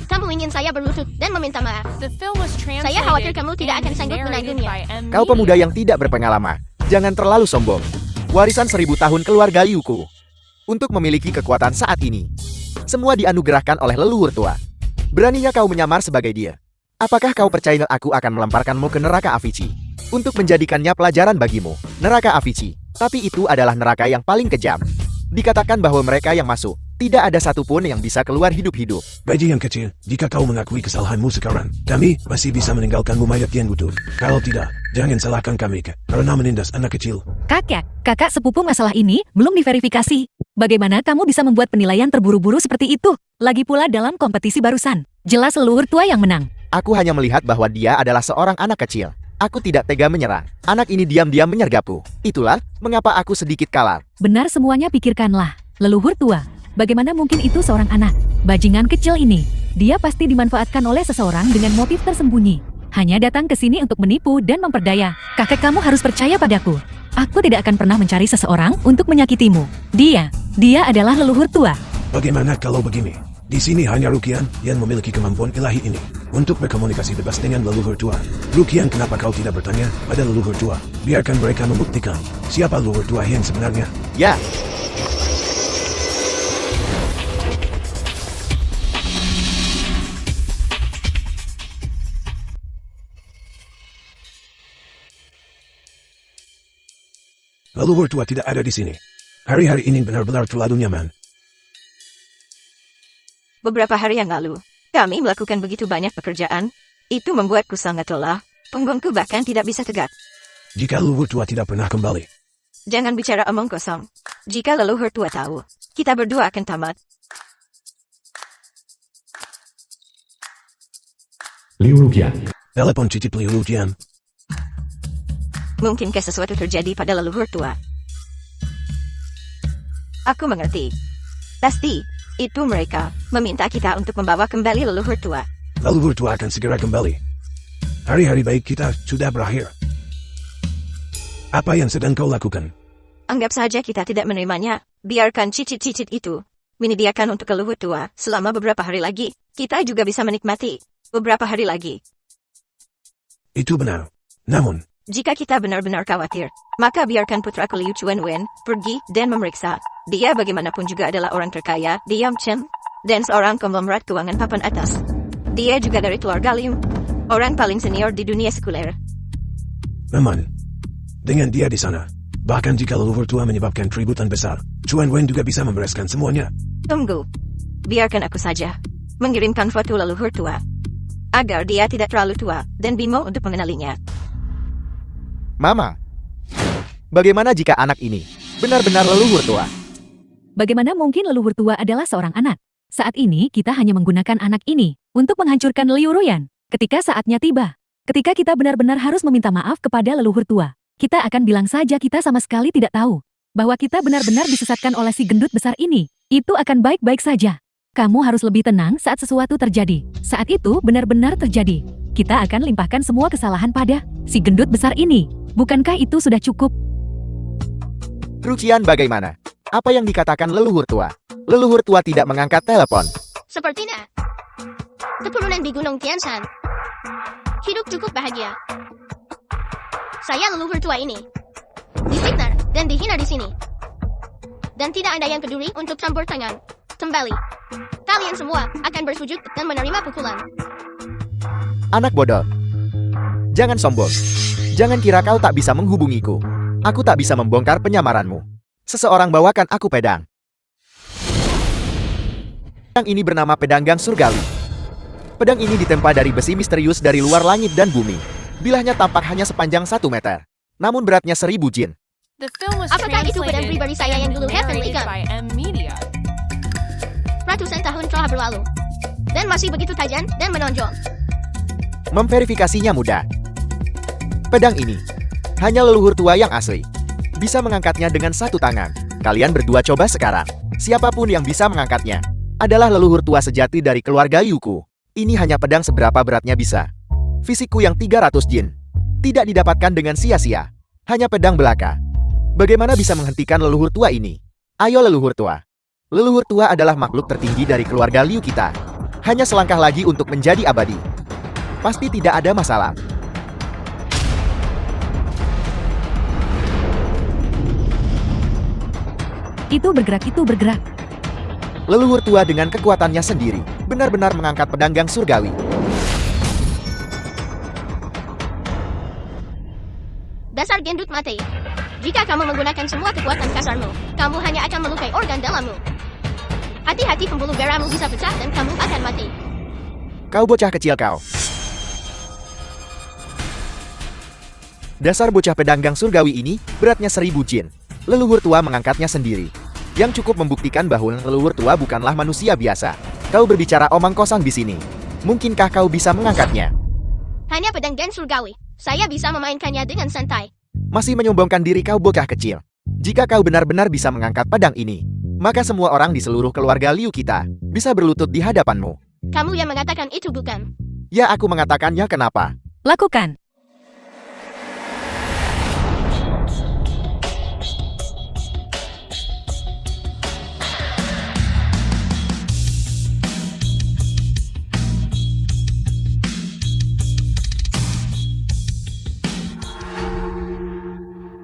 Kamu ingin saya berlutut dan meminta maaf. The film was translated Saya khawatir kamu tidak akan and sanggup narrated menanggungnya. by M. Kau pemuda yang tidak berpengalaman. Jangan terlalu sombong. Warisan 1000 tahun keluarga Liuku. Untuk memiliki kekuatan saat ini, semua dianugerahkan oleh leluhur tua. Beraninya kau menyamar sebagai dia. Apakah kau percaya aku akan melemparkanmu ke neraka Avicii? Untuk menjadikannya pelajaran bagimu, neraka Avicii. Tapi itu adalah neraka yang paling kejam. Dikatakan bahwa mereka yang masuk, tidak ada satupun yang bisa keluar hidup-hidup. Bayi yang kecil, jika kau mengakui kesalahanmu sekarang, kami masih bisa meninggalkanmu mayat yang utuh. Kalau tidak, jangan salahkan kami karena menindas anak kecil. Kakak sepupu masalah ini belum diverifikasi. Bagaimana kamu bisa membuat penilaian terburu-buru seperti itu? Lagi pula dalam kompetisi barusan, jelas leluhur tua yang menang. Aku hanya melihat bahwa dia adalah seorang anak kecil. Aku tidak tega menyerang. Anak ini diam-diam menyergapku. Itulah mengapa aku sedikit kalah. Benar semuanya pikirkanlah. Leluhur tua. Bagaimana mungkin itu seorang anak? Bajingan kecil ini. Dia pasti dimanfaatkan oleh seseorang dengan motif tersembunyi. Hanya datang ke sini untuk menipu dan memperdaya. Kakek kamu harus percaya padaku. Aku tidak akan pernah mencari seseorang untuk menyakitimu. Dia adalah leluhur tua. Bagaimana kalau begini? Di sini hanya Rukian yang memiliki kemampuan ilahi ini untuk berkomunikasi bebas dengan leluhur tua. Rukian, kenapa kau tidak bertanya pada leluhur tua? Biarkan mereka membuktikan siapa leluhur tua yang sebenarnya. Ya. Leluhur tua tidak ada di sini. Hari-hari ini benar-benar terlalu nyaman. Beberapa hari yang lalu, kami melakukan begitu banyak pekerjaan. Itu membuatku sangat lelah. Punggungku bahkan tidak bisa tegak. Jika leluhur tua tidak pernah kembali, Jangan bicara omong kosong. Jika leluhur tua tahu, kita berdua akan tamat. Liu Rukian. telepon titip Liu Rukian. Mungkinkah sesuatu terjadi pada leluhur tua? Aku mengerti. Pasti, itu mereka meminta kita untuk membawa kembali leluhur tua. Leluhur tua akan segera kembali. Hari-hari baik kita sudah berakhir. Apa yang sedang kau lakukan? Anggap saja kita tidak menerimanya. Biarkan cicit-cicit itu menyediakan untuk leluhur tua. Selama beberapa hari lagi, kita juga bisa menikmati. Beberapa hari lagi. Itu benar. Namun, Jika kita benar-benar khawatir, maka biarkan putraku Liu Chuanwen pergi dan memeriksa. Dia bagaimanapun juga adalah orang terkaya di Yangchen, dan seorang konglomerat keuangan papan atas. Dia juga dari keluarga Liu, orang paling senior di dunia sekuler. memang, dengan dia di sana, bahkan jika leluhur tua menyebabkan keributan besar, Chuanwen juga bisa membereskan semuanya. Tunggu. Biarkan aku saja mengirimkan foto leluhur tua, agar dia tidak terlalu tua dan bingung untuk mengenalinya. Mama, bagaimana jika anak ini benar-benar leluhur tua? Bagaimana mungkin leluhur tua adalah seorang anak? Saat ini kita hanya menggunakan anak ini untuk menghancurkan Liu Ruyan. Ketika saatnya tiba, ketika kita benar-benar harus meminta maaf kepada leluhur tua, kita akan bilang saja kita sama sekali tidak tahu bahwa kita benar-benar disesatkan oleh si gendut besar ini. Itu akan baik-baik saja. Kamu harus lebih tenang saat sesuatu terjadi. Saat itu benar-benar terjadi. Kita akan limpahkan semua kesalahan pada si gendut besar ini. Bukankah itu sudah cukup? Rukian bagaimana? Apa yang dikatakan leluhur tua? Leluhur tua tidak mengangkat telepon. Sepertinya keturunan di Gunung Tianshan hidup cukup bahagia. Saya leluhur tua ini difitnah dan dihina di sini. Dan tidak ada yang peduli untuk campur tangan. Kembali. Kalian semua akan bersujud dan menerima pukulan. Anak bodoh. Jangan sombong. Jangan kira kau tak bisa menghubungiku. Aku tak bisa membongkar penyamaranmu. Seseorang bawakan aku pedang. Pedang ini bernama pedang Gang Surgawi. Pedang ini ditempa dari besi misterius dari luar langit dan bumi. Bilahnya tampak hanya sepanjang 1 meter. Namun beratnya 1000 jin. The film was Apakah itu pedang translated pribadi saya yang dulu and Heavenly narrated Gun? by M Media. Ratusan tahun telah berlalu. Dan masih begitu tajam dan menonjol. Memverifikasinya mudah. Pedang ini hanya leluhur tua yang asli. Bisa mengangkatnya dengan 1 tangan. Kalian berdua coba sekarang. Siapapun yang bisa mengangkatnya adalah leluhur tua sejati dari keluarga Liuku. Ini hanya pedang seberapa beratnya bisa. Fisikku yang 300 jin tidak didapatkan dengan sia-sia. Hanya pedang belaka. Bagaimana bisa menghentikan leluhur tua ini? Ayo leluhur tua. Leluhur tua adalah makhluk tertinggi dari keluarga Liu kita. Hanya selangkah lagi untuk menjadi abadi. Pasti tidak ada masalah. Itu bergerak. Leluhur tua dengan kekuatannya sendiri, benar-benar mengangkat pedang Gang Surgawi. Dasar gendut mati. Jika kamu menggunakan semua kekuatan kasarmu, kamu hanya akan melukai organ dalammu. Hati-hati pembuluh darahmu bisa pecah dan kamu akan mati. Kau bocah kecil kau. Dasar bocah pedang Gang Surgawi ini, beratnya 1000 jin. Leluhur tua mengangkatnya sendiri. Yang cukup membuktikan bahwa leluhur tua bukanlah manusia biasa. Kau berbicara omong kosong di sini. Mungkinkah kau bisa mengangkatnya? Hanya pedang Gang Surgawi. Saya bisa memainkannya dengan santai. Masih menyombongkan diri kau bocah kecil. Jika kau benar-benar bisa mengangkat pedang ini, maka semua orang di seluruh keluarga Liu kita bisa berlutut di hadapanmu. Kamu yang mengatakan itu bukan? Ya, aku mengatakannya. Kenapa? Lakukan.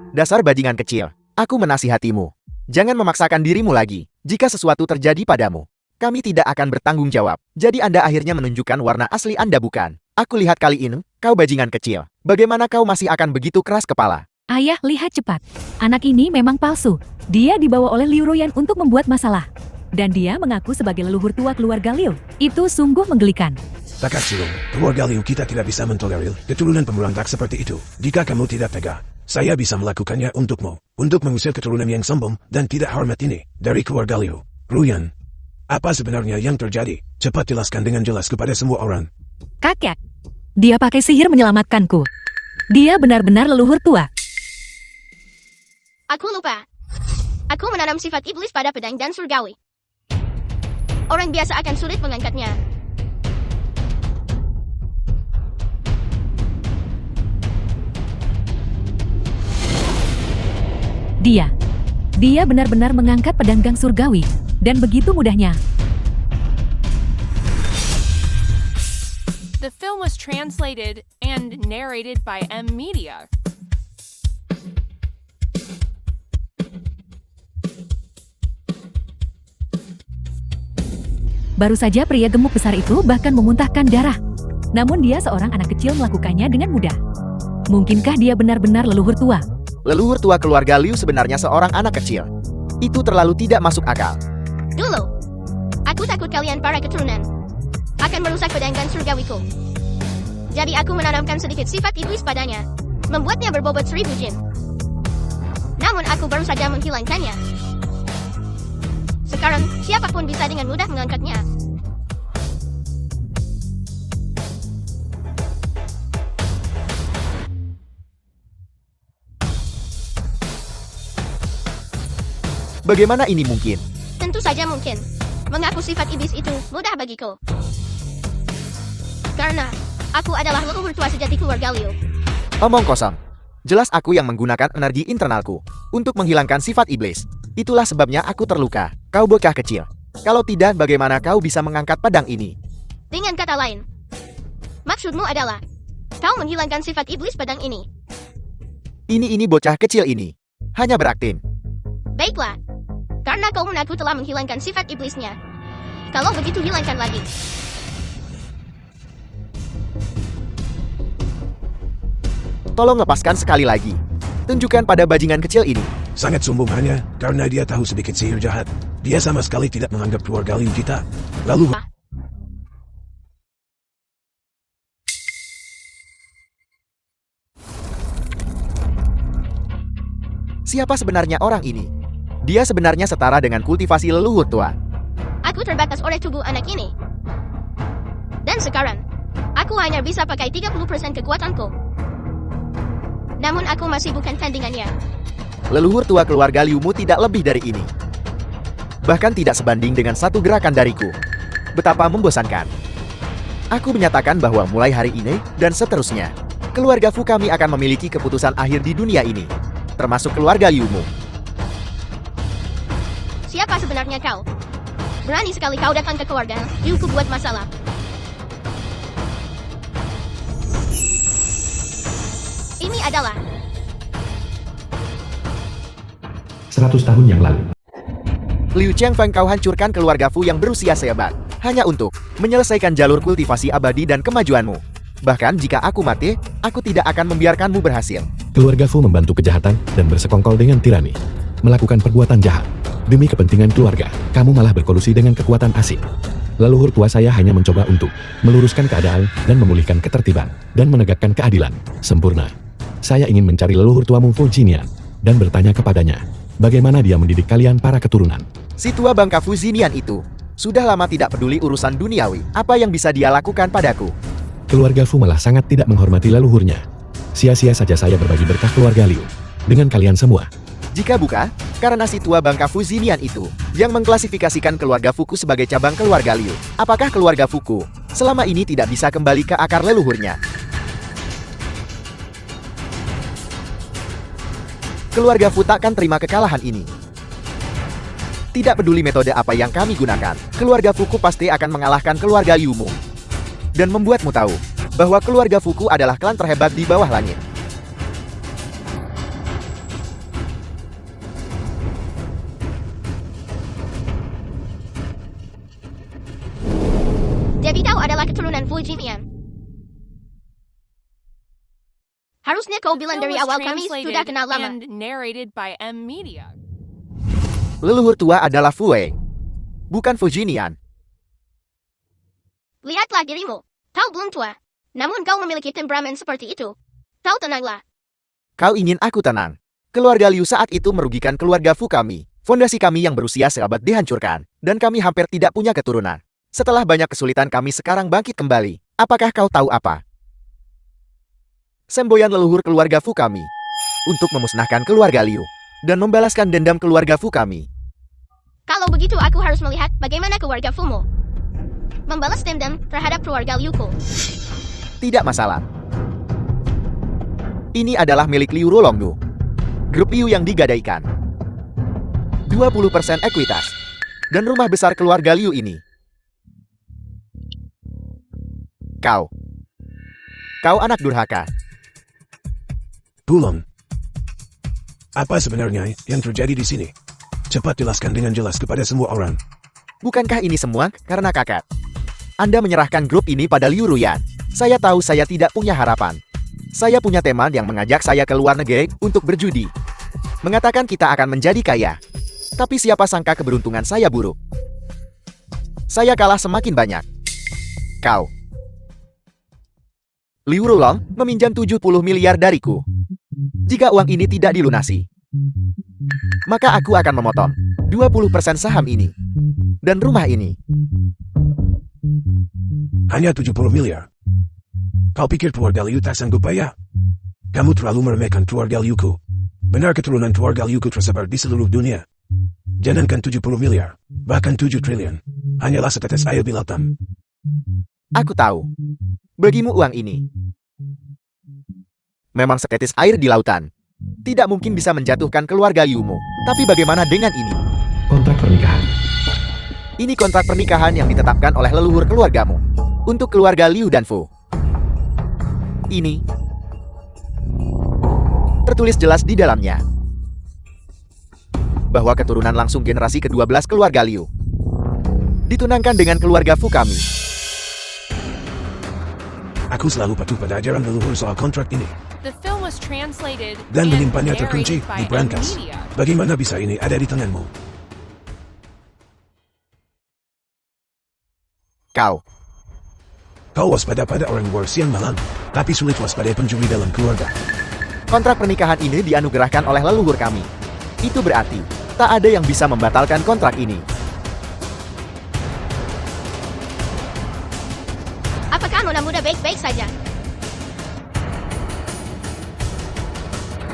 Dasar bajingan kecil, aku menasihatimu. Jangan memaksakan dirimu lagi. Jika sesuatu terjadi padamu, kami tidak akan bertanggung jawab. Jadi Anda akhirnya menunjukkan warna asli Anda bukan? Aku lihat kali ini, kau bajingan kecil. Bagaimana kau masih akan begitu keras kepala? Ayah, lihat cepat. Anak ini memang palsu. Dia dibawa oleh Liu Ruyan untuk membuat masalah. Dan dia mengaku sebagai leluhur tua keluarga Liu. Itu sungguh menggelikan. Takat sulung, keluarga Liu kita tidak bisa mentolerir keturunan pemberontak seperti itu. Jika kamu tidak tega, saya bisa melakukannya untukmu. Untuk mengusir keturunan yang sombong dan tidak hormat ini dari keluarga Liu. Ruyan, apa sebenarnya yang terjadi? Cepat jelaskan dengan jelas kepada semua orang. Kakek, dia pakai sihir menyelamatkanku. Dia benar-benar leluhur tua. Aku lupa. Aku menanam sifat iblis pada pedang Dan Surgawi. Orang biasa akan sulit mengangkatnya. Dia benar-benar mengangkat pedang Gang Surgawi. Dan begitu mudahnya. The film was translated and narrated by M Media. Baru saja pria gemuk besar itu bahkan memuntahkan darah. Namun dia seorang anak kecil melakukannya dengan mudah. Mungkinkah dia benar-benar leluhur tua? Leluhur tua keluarga Liu sebenarnya seorang anak kecil. Itu terlalu tidak masuk akal. Dulu, aku takut kalian para keturunan akan merusak pedang Dan Surgawiku. Jadi aku menanamkan sedikit sifat iblis padanya, membuatnya berbobot 1000 jin. Namun aku baru saja menghilangkannya. Sekarang, siapapun bisa dengan mudah mengangkatnya. Bagaimana ini mungkin? Tentu saja mungkin. Mengaku sifat iblis itu mudah bagiku. Karena aku adalah leluhur tua sejati keluarga Liu. Omong kosong. Jelas aku yang menggunakan energi internalku untuk menghilangkan sifat iblis. Itulah sebabnya aku terluka. Kau bocah kecil. Kalau tidak, bagaimana kau bisa mengangkat pedang ini? Dengan kata lain, maksudmu adalah kau menghilangkan sifat iblis pedang ini. Ini bocah kecil ini hanya berakting. Baiklah. Karena kau mengaku telah menghilangkan sifat iblisnya. Kalau begitu hilangkan lagi. Tolong lepaskan sekali lagi. Tunjukkan pada bajingan kecil ini. Sangat sombong hanya karena dia tahu sedikit sihir jahat. Dia sama sekali tidak menganggap keluarga Liu kita. Lalu... Siapa sebenarnya orang ini? Dia sebenarnya setara dengan kultivasi leluhur tua. Aku terbatas oleh tubuh anak ini. Dan sekarang, aku hanya bisa pakai 30% kekuatanku. Namun aku masih bukan tandingannya. Leluhur tua keluarga Liumu tidak lebih dari ini. Bahkan tidak sebanding dengan satu gerakan dariku. Betapa membosankan. Aku menyatakan bahwa mulai hari ini dan seterusnya, keluarga Fu kami akan memiliki keputusan akhir di dunia ini. Termasuk keluarga Liumu. Siapa sebenarnya kau? Berani sekali kau datang ke keluarga Liuku buat masalah. Ini adalah 100 tahun yang lalu. Liu Qiangfeng, kau hancurkan keluarga Fu yang berusia seabad, hanya untuk menyelesaikan jalur kultivasi abadi dan kemajuanmu. Bahkan jika aku mati, aku tidak akan membiarkanmu berhasil. Keluarga Fu membantu kejahatan dan bersekongkol dengan tirani. Melakukan perbuatan jahat. Demi kepentingan keluarga, kamu malah berkolusi dengan kekuatan asing. Leluhur tua saya hanya mencoba untuk meluruskan keadaan dan memulihkan ketertiban dan menegakkan keadilan sempurna. Saya ingin mencari leluhur tuamu Fu Jinian dan bertanya kepadanya, bagaimana dia mendidik kalian para keturunan. Si tua bangka Fu Jinian itu sudah lama tidak peduli urusan duniawi. Apa yang bisa dia lakukan padaku? Keluarga Fu malah sangat tidak menghormati leluhurnya. Sia-sia saja saya berbagi berkah keluarga Liu dengan kalian semua. Jika bukan, karena si tua bangka Fu Jinian itu yang mengklasifikasikan keluarga Fuku sebagai cabang keluarga Liu, apakah keluarga Fuku selama ini tidak bisa kembali ke akar leluhurnya? Keluarga Fu takkan terima kekalahan ini. Tidak peduli metode apa yang kami gunakan, keluarga Fuku pasti akan mengalahkan keluarga Liumu. Dan membuatmu tahu bahwa keluarga Fuku adalah klan terhebat di bawah langit. Jadi kau adalah keturunan Fu Jinian. Harusnya kau bilang dari Film was awal kami translated sudah kenal lama. and narrated by M Media. Leluhur tua adalah Fu Wei, bukan Fu Jinian. Lihatlah dirimu. Kau belum tua. Namun kau memiliki temperamen seperti itu. Kau tenanglah. Kau ingin aku tenang? Keluarga Liu saat itu merugikan keluarga Fu kami. Fondasi kami yang berusia seabad dihancurkan, dan kami hampir tidak punya keturunan. Setelah banyak kesulitan kami sekarang bangkit kembali. Apakah kau tahu apa? Semboyan leluhur keluarga Fu kami untuk memusnahkan keluarga Liu dan membalaskan dendam keluarga Fu kami. Kalau begitu aku harus melihat bagaimana keluarga Fumu membalas dendam terhadap keluarga Liuku. Tidak masalah. Ini adalah milik Liu Rolongdu, grup Liu yang digadaikan. 20% ekuitas dan rumah besar keluarga Liu ini. Kau anak durhaka. Pulong. Apa sebenarnya yang terjadi di sini? Cepat jelaskan dengan jelas kepada semua orang. Bukankah ini semua karena kakak? Anda menyerahkan grup ini pada Liu Ruyan. Saya tahu saya tidak punya harapan. Saya punya teman yang mengajak saya ke luar negeri untuk berjudi. Mengatakan kita akan menjadi kaya. Tapi siapa sangka keberuntungan saya buruk. Saya kalah semakin banyak. Kau. Liu Rulong meminjam 70 miliar dariku. Jika uang ini tidak dilunasi, maka aku akan memotong 20% saham ini dan rumah ini. Hanya 70 miliar. Kau pikir keluarga Liu tak sanggup bayar? Kamu terlalu meremehkan keluarga Liuku. Benar keturunan keluarga Liuku tersebar di seluruh dunia. Jangankan 70 miliar, bahkan 7 triliun. Hanyalah setetes air di lautan. Aku tahu. Bagimu uang ini memang setetes air di lautan. Tidak mungkin bisa menjatuhkan keluarga Liumu. Tapi bagaimana dengan ini? Kontrak pernikahan. Ini kontrak pernikahan yang ditetapkan oleh leluhur keluargamu untuk keluarga Liu dan Fu. Ini tertulis jelas di dalamnya bahwa keturunan langsung generasi ke-12 keluarga Liu ditunangkan dengan keluarga Fu kami. Aku selalu patuh pada ajaran leluhur soal kontrak ini. The film was translated Dan and menyimpannya terkunci narrated by di M brankas. Media. Bagaimana bisa ini ada di tanganmu? Kau waspada pada orang luar siang malam, tapi sulit waspada pencuri dalam keluarga. Kontrak pernikahan ini dianugerahkan oleh leluhur kami. Itu berarti tak ada yang bisa membatalkan kontrak ini. Apakah nona muda baik-baik saja?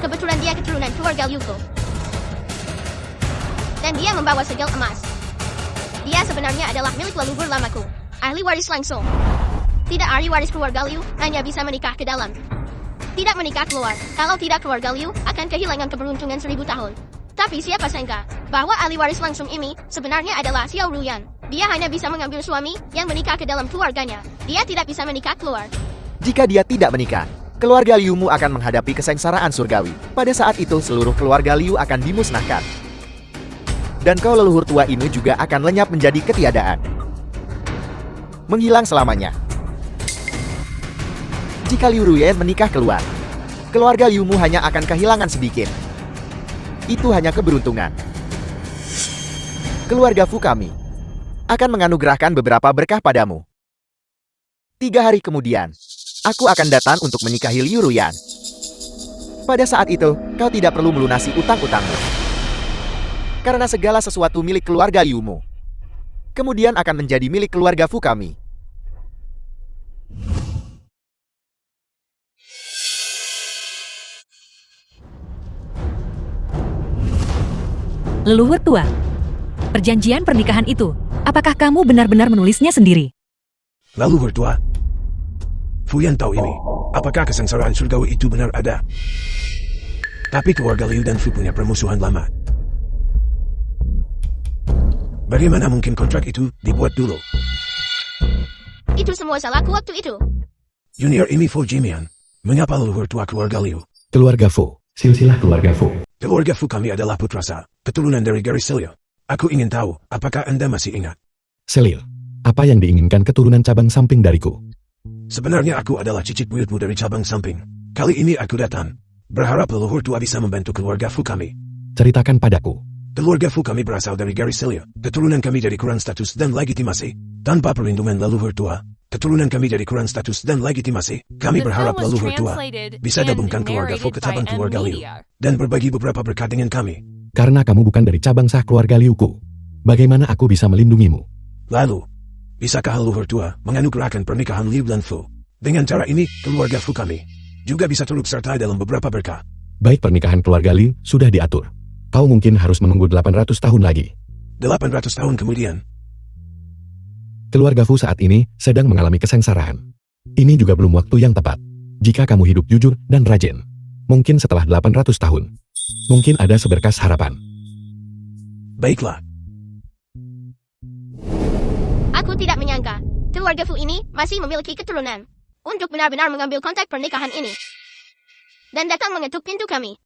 Kebetulan dia keturunan keluarga Liuku. Dan dia membawa segel emas. Dia sebenarnya adalah milik leluhur lamaku. Ahli waris langsung. Tidak ahli waris keluarga Liu, hanya bisa menikah ke dalam. Tidak menikah keluar. Kalau tidak keluarga Liu, akan kehilangan keberuntungan 1000 tahun. Tapi siapa sangka bahwa ahli waris langsung ini sebenarnya adalah Xiao Ruyan. Dia hanya bisa mengambil suami yang menikah ke dalam keluarganya. Dia tidak bisa menikah keluar. Jika dia tidak menikah, keluarga Liumu akan menghadapi kesengsaraan surgawi. Pada saat itu seluruh keluarga Liu akan dimusnahkan. Dan kau leluhur tua ini juga akan lenyap menjadi ketiadaan. Menghilang selamanya. Jika Liu Ruyan menikah keluar, keluarga Liumu hanya akan kehilangan sedikit. Itu hanya keberuntungan. Keluarga Fukami akan menganugerahkan beberapa berkah padamu. 3 hari kemudian, aku akan datang untuk menikahi Liu Ruyan. Pada saat itu, kau tidak perlu melunasi utang-utangmu. Karena segala sesuatu milik keluarga Liumu kemudian akan menjadi milik keluarga Fukami. Leluhur tua, perjanjian pernikahan itu, apakah kamu benar-benar menulisnya sendiri? Leluhur tua. Fuyan tahu ini. Apakah kesengsaraan surgawi itu benar ada? Tapi keluarga Liu dan Fu punya permusuhan lama. Bagaimana mungkin kontrak itu dibuat dulu? Itu semua salahku waktu itu. Junior ini Fu Jimian. Mengapa leluhur tua keluarga Liu? Keluarga Fu, silsilah keluarga Fu. Keluarga Fu kami adalah putrasa, keturunan dari Gary Celia. Aku ingin tahu, apakah Anda masih ingat? Selil, apa yang diinginkan keturunan cabang samping dariku? Sebenarnya aku adalah cicit buyutmu dari cabang samping. Kali ini aku datang, berharap leluhur tua bisa membantu keluarga Fu kami. Ceritakan padaku. Keluarga Fu kami berasal dari Gary Celia. Keturunan kami jadi kurang status dan legitimasi. Tanpa perlindungan leluhur tua, keturunan kami jadi kurang status dan legitimasi. Kami The berharap film was leluhur tua translated bisa and gabungkan keluarga Fu ke narrated by cabang keluarga Liu Media. dan berbagi beberapa berkat dengan kami. Karena kamu bukan dari cabang sah keluarga Liuku, bagaimana aku bisa melindungimu? Lalu, bisakah leluhur tua menganugerahkan pernikahan Liu dan Fu? Dengan cara ini, keluarga Fu kami juga bisa turut serta dalam beberapa berkah. Baik, pernikahan keluarga Liu sudah diatur. Kau mungkin harus menunggu 800 tahun lagi. 800 tahun kemudian, Keluarga Fu saat ini sedang mengalami kesengsaraan. Ini juga belum waktu yang tepat. Jika kamu hidup jujur dan rajin, mungkin setelah 800 tahun, mungkin ada seberkas harapan. baiklah. Aku tidak menyangka, keluarga Fu ini masih memiliki keturunan untuk benar-benar mengambil kontak pernikahan ini dan datang mengetuk pintu kami.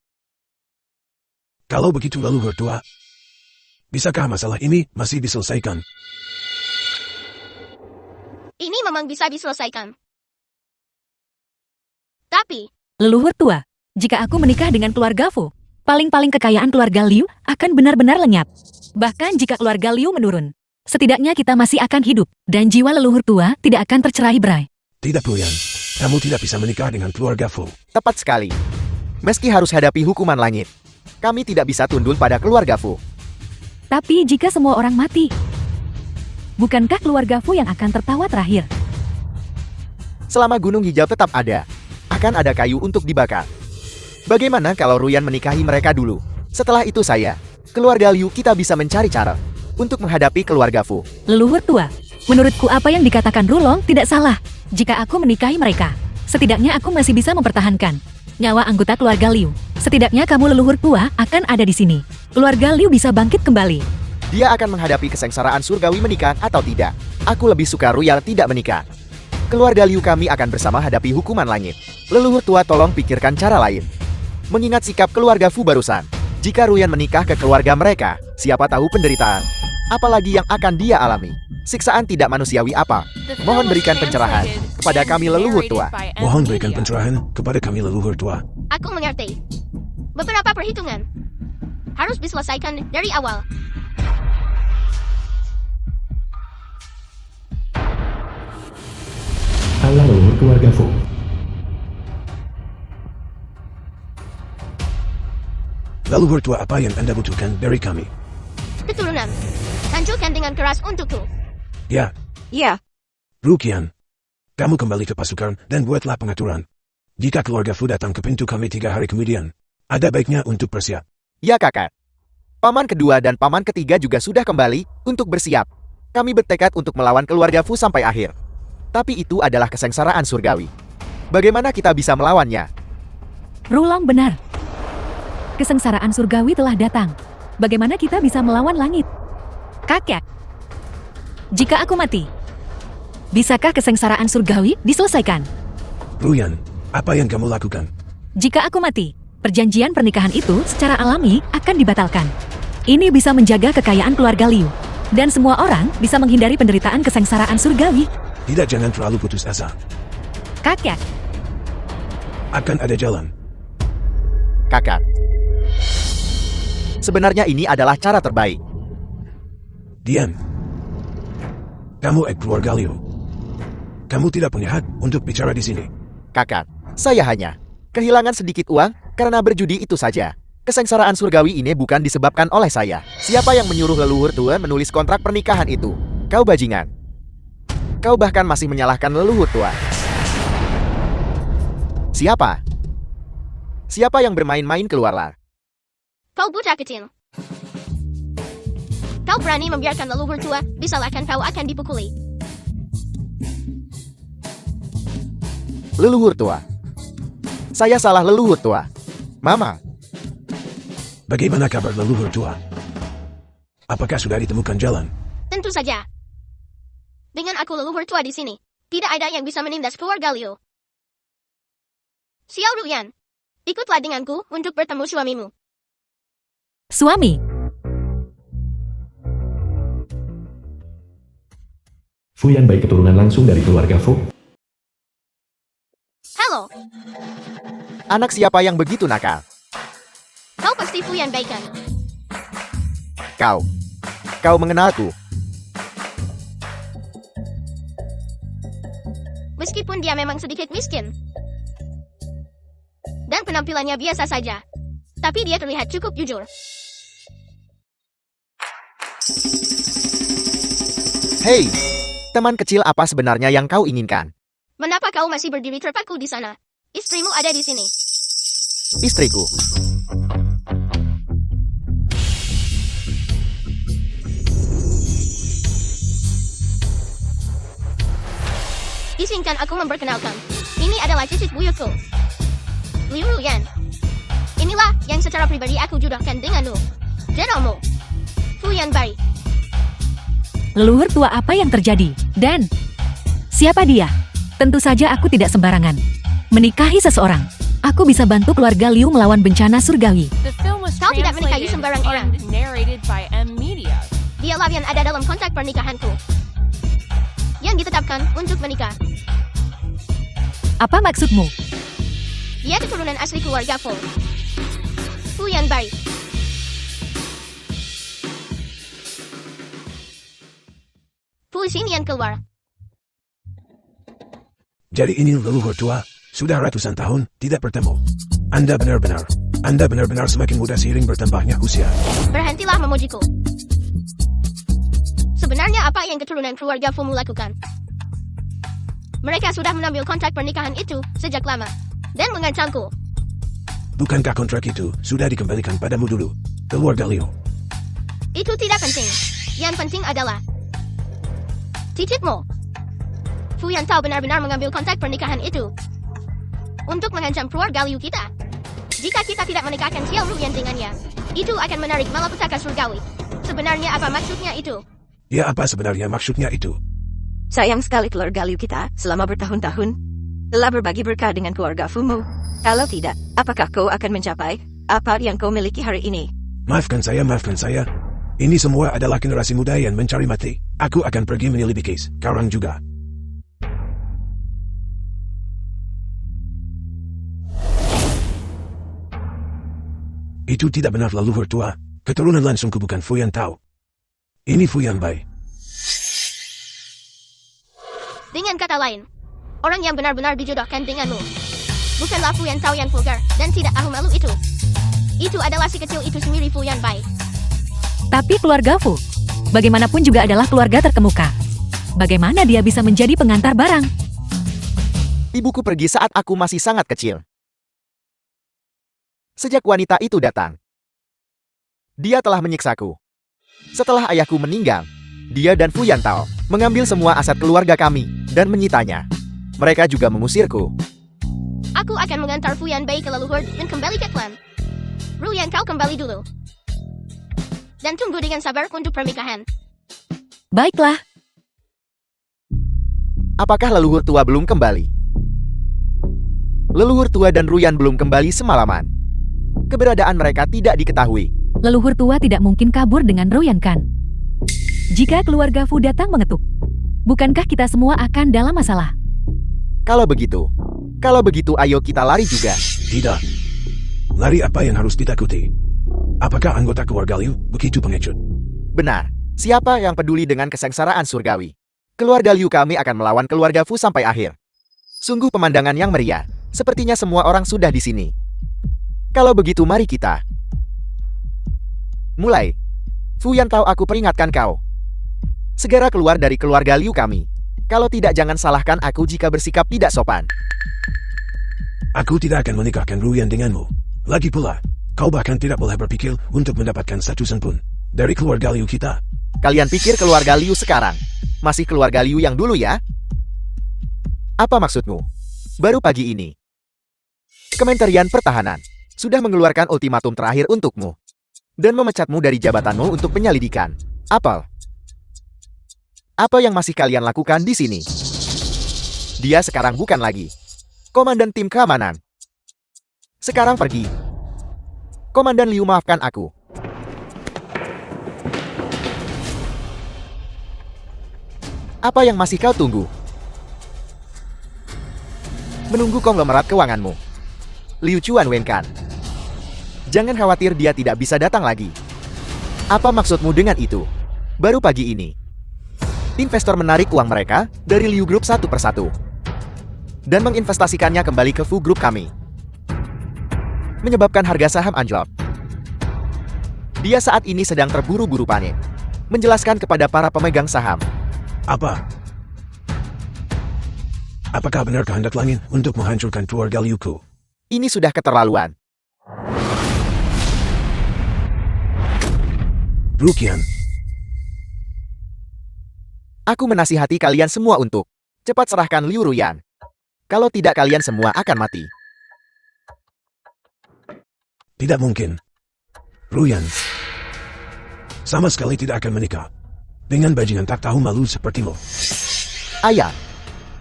Kalau begitu leluhur tua, bisakah masalah ini masih diselesaikan? Ini memang bisa diselesaikan. Tapi, Leluhur tua, jika aku menikah dengan keluarga Fu, paling-paling kekayaan keluarga Liu akan benar-benar lenyap. Bahkan jika keluarga Liu menurun, setidaknya kita masih akan hidup, dan jiwa leluhur tua tidak akan tercerai-berai. Tidak, Fuyan. Kamu tidak bisa menikah dengan keluarga Fu. Tepat sekali. Meski harus hadapi hukuman langit, kami tidak bisa tundul pada keluarga Fu. Tapi jika semua orang mati, bukankah keluarga Fu yang akan tertawa terakhir? Selama gunung hijau tetap ada, akan ada kayu untuk dibakar. Bagaimana kalau Ruyan menikahi mereka dulu? Setelah itu saya, keluarga Liu kita bisa mencari cara untuk menghadapi keluarga Fu. Leluhur tua, menurutku apa yang dikatakan Rulong tidak salah. Jika aku menikahi mereka, setidaknya aku masih bisa mempertahankan nyawa anggota keluarga Liu. Setidaknya kamu leluhur tua akan ada di sini. Keluarga Liu bisa bangkit kembali. Dia akan menghadapi kesengsaraan surgawi menikah atau tidak. Aku lebih suka Ruyan tidak menikah. Keluarga Liu kami akan bersama hadapi hukuman langit. Leluhur tua tolong pikirkan cara lain. Mengingat sikap keluarga Fu barusan, jika Ruyan menikah ke keluarga mereka, siapa tahu penderitaan apalagi yang akan dia alami. Siksaan tidak manusiawi apa. The film Mohon was berikan pencerahan translated kepada and kami leluhur narrated tua. by Mohon Media. berikan pencerahan kepada kami leluhur tua. aku mengerti. Beberapa perhitungan harus diselesaikan dari awal. Allah leluhur keluarga Fu. Leluhur tua, apa yang Anda butuhkan dari kami? Keturunan. Hancurkan dengan keras untukku. Ya, Ya, Rukian. Kamu kembali ke pasukan dan buatlah pengaturan. Jika keluarga Fu datang ke pintu kami 3 hari kemudian, ada baiknya untuk bersiap. Ya kakak. Paman kedua dan paman ketiga juga sudah kembali untuk bersiap. Kami bertekad untuk melawan keluarga Fu sampai akhir. Tapi itu adalah kesengsaraan surgawi. Bagaimana kita bisa melawannya? Rulong benar. Kesengsaraan surgawi telah datang. Bagaimana kita bisa melawan langit? Kakek, jika aku mati, bisakah kesengsaraan surgawi diselesaikan? Ruyan, apa yang kamu lakukan? Jika aku mati, perjanjian pernikahan itu secara alami akan dibatalkan. Ini bisa menjaga kekayaan keluarga Liu. Dan semua orang bisa menghindari penderitaan kesengsaraan surgawi. Tidak, jangan terlalu putus asa. Kakek, Akan ada jalan. Kakak. Sebenarnya ini adalah cara terbaik. Diam. Kamu keluarga Liu. Kamu tidak punya hak untuk bicara di sini. Kakak, saya hanya kehilangan sedikit uang karena berjudi itu saja. Kesengsaraan surgawi ini bukan disebabkan oleh saya. Siapa yang menyuruh leluhur tua menulis kontrak pernikahan itu? Kau bajingan. Kau bahkan masih menyalahkan leluhur tua. Siapa? Siapa yang bermain-main keluarlah? Kau bocah kecil. Kau berani membiarkan leluhur tua disalahkan, kau akan dipukuli. Leluhur tua. Saya salah leluhur tua. Mama. Bagaimana kabar leluhur tua? Apakah sudah ditemukan jalan? Tentu saja. Dengan aku leluhur tua di sini, tidak ada yang bisa menindas keluarga Liu. Xiao Ruyan, ikutlah denganku untuk bertemu suamimu. suami. Fu Yanbai keturunan langsung dari keluarga Fu. Halo, Anak siapa yang begitu nakal? kau pasti Fu Yanbai kan? Kau mengenalku. Meskipun dia memang sedikit miskin. Dan penampilannya biasa saja. Tapi dia terlihat cukup jujur. Hei, teman kecil, apa sebenarnya yang kau inginkan? Mengapa kau masih berdiri terpaku di sana? Istrimu ada di sini. Istriku. Izinkan aku memperkenalkan. Ini adalah cicit buyutku, Liu Ruyan. Inilah yang secara pribadi aku jodohkan denganmu. Generalmu, Fu Yanbai. Leluhur tua, apa yang terjadi? Dan siapa dia? Tentu saja aku tidak sembarangan menikahi seseorang. Aku bisa bantu keluarga Liu melawan bencana surgawi. The film was Kau tidak menikahi translated sembarang orang. and narrated by M Media. Dialah yang ada dalam kontrak pernikahanku, yang ditetapkan untuk menikah. Apa maksudmu? Dia keturunan asli keluarga Fu. Fu Yanbai. Fu Xinyan keluar. Jadi ini leluhur tua, sudah ratusan tahun tidak bertemu. Anda benar-benar semakin muda seiring bertambahnya usia. Berhentilah memujiku. Sebenarnya apa yang keturunan keluarga Fu lakukan? Mereka sudah mengambil kontrak pernikahan itu sejak lama dan mengancamku. Bukankah kontrak itu sudah dikembalikan padamu dulu, keluarga Liu? Itu tidak penting. Yang penting adalah cicitmu. Fu Yantao benar-benar mengambil kontrak pernikahan itu untuk mengancam keluarga Liu kita. Jika kita tidak menikahkan Xiao Ruyan dengannya, itu akan menarik malapetaka surgawi. Sebenarnya apa maksudnya itu? Ya, apa sebenarnya maksudnya itu? Sayang sekali keluarga Liu kita selama bertahun-tahun telah berbagi berkah dengan keluarga Fumu. Kalau tidak, apakah kau akan mencapai apa yang kau miliki hari ini? Maafkan saya. Ini semua adalah generasi muda yang mencari mati. Aku akan pergi menyelidiki sekarang juga. Itu tidak benar, leluhur tua. Keturunan langsungku bukan Fu Yantao. Ini Fu Yanbai. Dengan kata lain, orang yang benar-benar dijodohkan denganmu bukanlah Fu Yantao yang vulgar dan tidak tahu malu itu. Itu adalah si kecil itu sendiri, Fu Yanbai. Tapi keluarga Fu, bagaimanapun juga adalah keluarga terkemuka. Bagaimana dia bisa menjadi pengantar barang? Ibuku pergi saat aku masih sangat kecil. Sejak wanita itu datang, dia telah menyiksaku. Setelah ayahku meninggal, dia dan Fu Yantao mengambil semua aset keluarga kami dan menyitanya. Mereka juga mengusirku. Aku akan mengantar Fu Yanbai ke leluhur dan kembali ke klan. Ruyan, kau kembali dulu. Dan tunggu dengan sabar untuk pernikahan. Baiklah, Apakah leluhur tua belum kembali? Leluhur tua dan Ruyan belum kembali semalaman. Keberadaan mereka tidak diketahui. Leluhur tua tidak mungkin kabur dengan Ruyan kan? Jika keluarga Fu datang mengetuk, bukankah kita semua akan dalam masalah? Kalau begitu ayo kita lari juga. Tidak. Lari apa yang harus ditakuti? Apakah anggota keluarga Liu begitu pengecut? Benar, siapa yang peduli dengan kesengsaraan surgawi? Keluarga Liu kami akan melawan keluarga Fu sampai akhir. Sungguh pemandangan yang meriah. Sepertinya semua orang sudah di sini. Kalau begitu mari kita mulai. Fu Yan tahu aku peringatkan kau. Segera keluar dari keluarga Liu kami. Kalau tidak jangan salahkan aku jika bersikap tidak sopan. Aku tidak akan menikahkan Ruyan denganmu. Lagi pula, kau bahkan tidak boleh berpikir untuk mendapatkan satu sen pun dari keluarga Liu kita. Kalian pikir keluarga Liu sekarang masih keluarga Liu yang dulu ya? Apa maksudmu? Baru pagi ini, Kementerian Pertahanan sudah mengeluarkan ultimatum terakhir untukmu dan memecatmu dari jabatanmu untuk penyelidikan. Apa yang masih kalian lakukan di sini? Dia sekarang bukan lagi komandan tim keamanan. Sekarang pergi. Komandan Liu, maafkan aku. Apa yang masih kau tunggu? Menunggu konglomerat keuanganmu. Liu Chuanwen kan? Jangan khawatir, dia tidak bisa datang lagi. Apa maksudmu dengan itu? Baru pagi ini, investor menarik uang mereka dari Liu Group satu persatu dan menginvestasikannya kembali ke Fu Group kami, menyebabkan harga saham anjlok. Dia saat ini sedang terburu-buru panik, menjelaskan kepada para pemegang saham. Apakah benar kehendak langit untuk menghancurkan keluarga Liuku? Ini sudah keterlaluan. Ruyan, Aku menasihati kalian semua untuk cepat serahkan Liu Ruyan. Kalau tidak kalian semua akan mati. tidak mungkin. Ruyan sama sekali tidak akan menikah dengan bajingan tak tahu malu sepertimu. Ayah,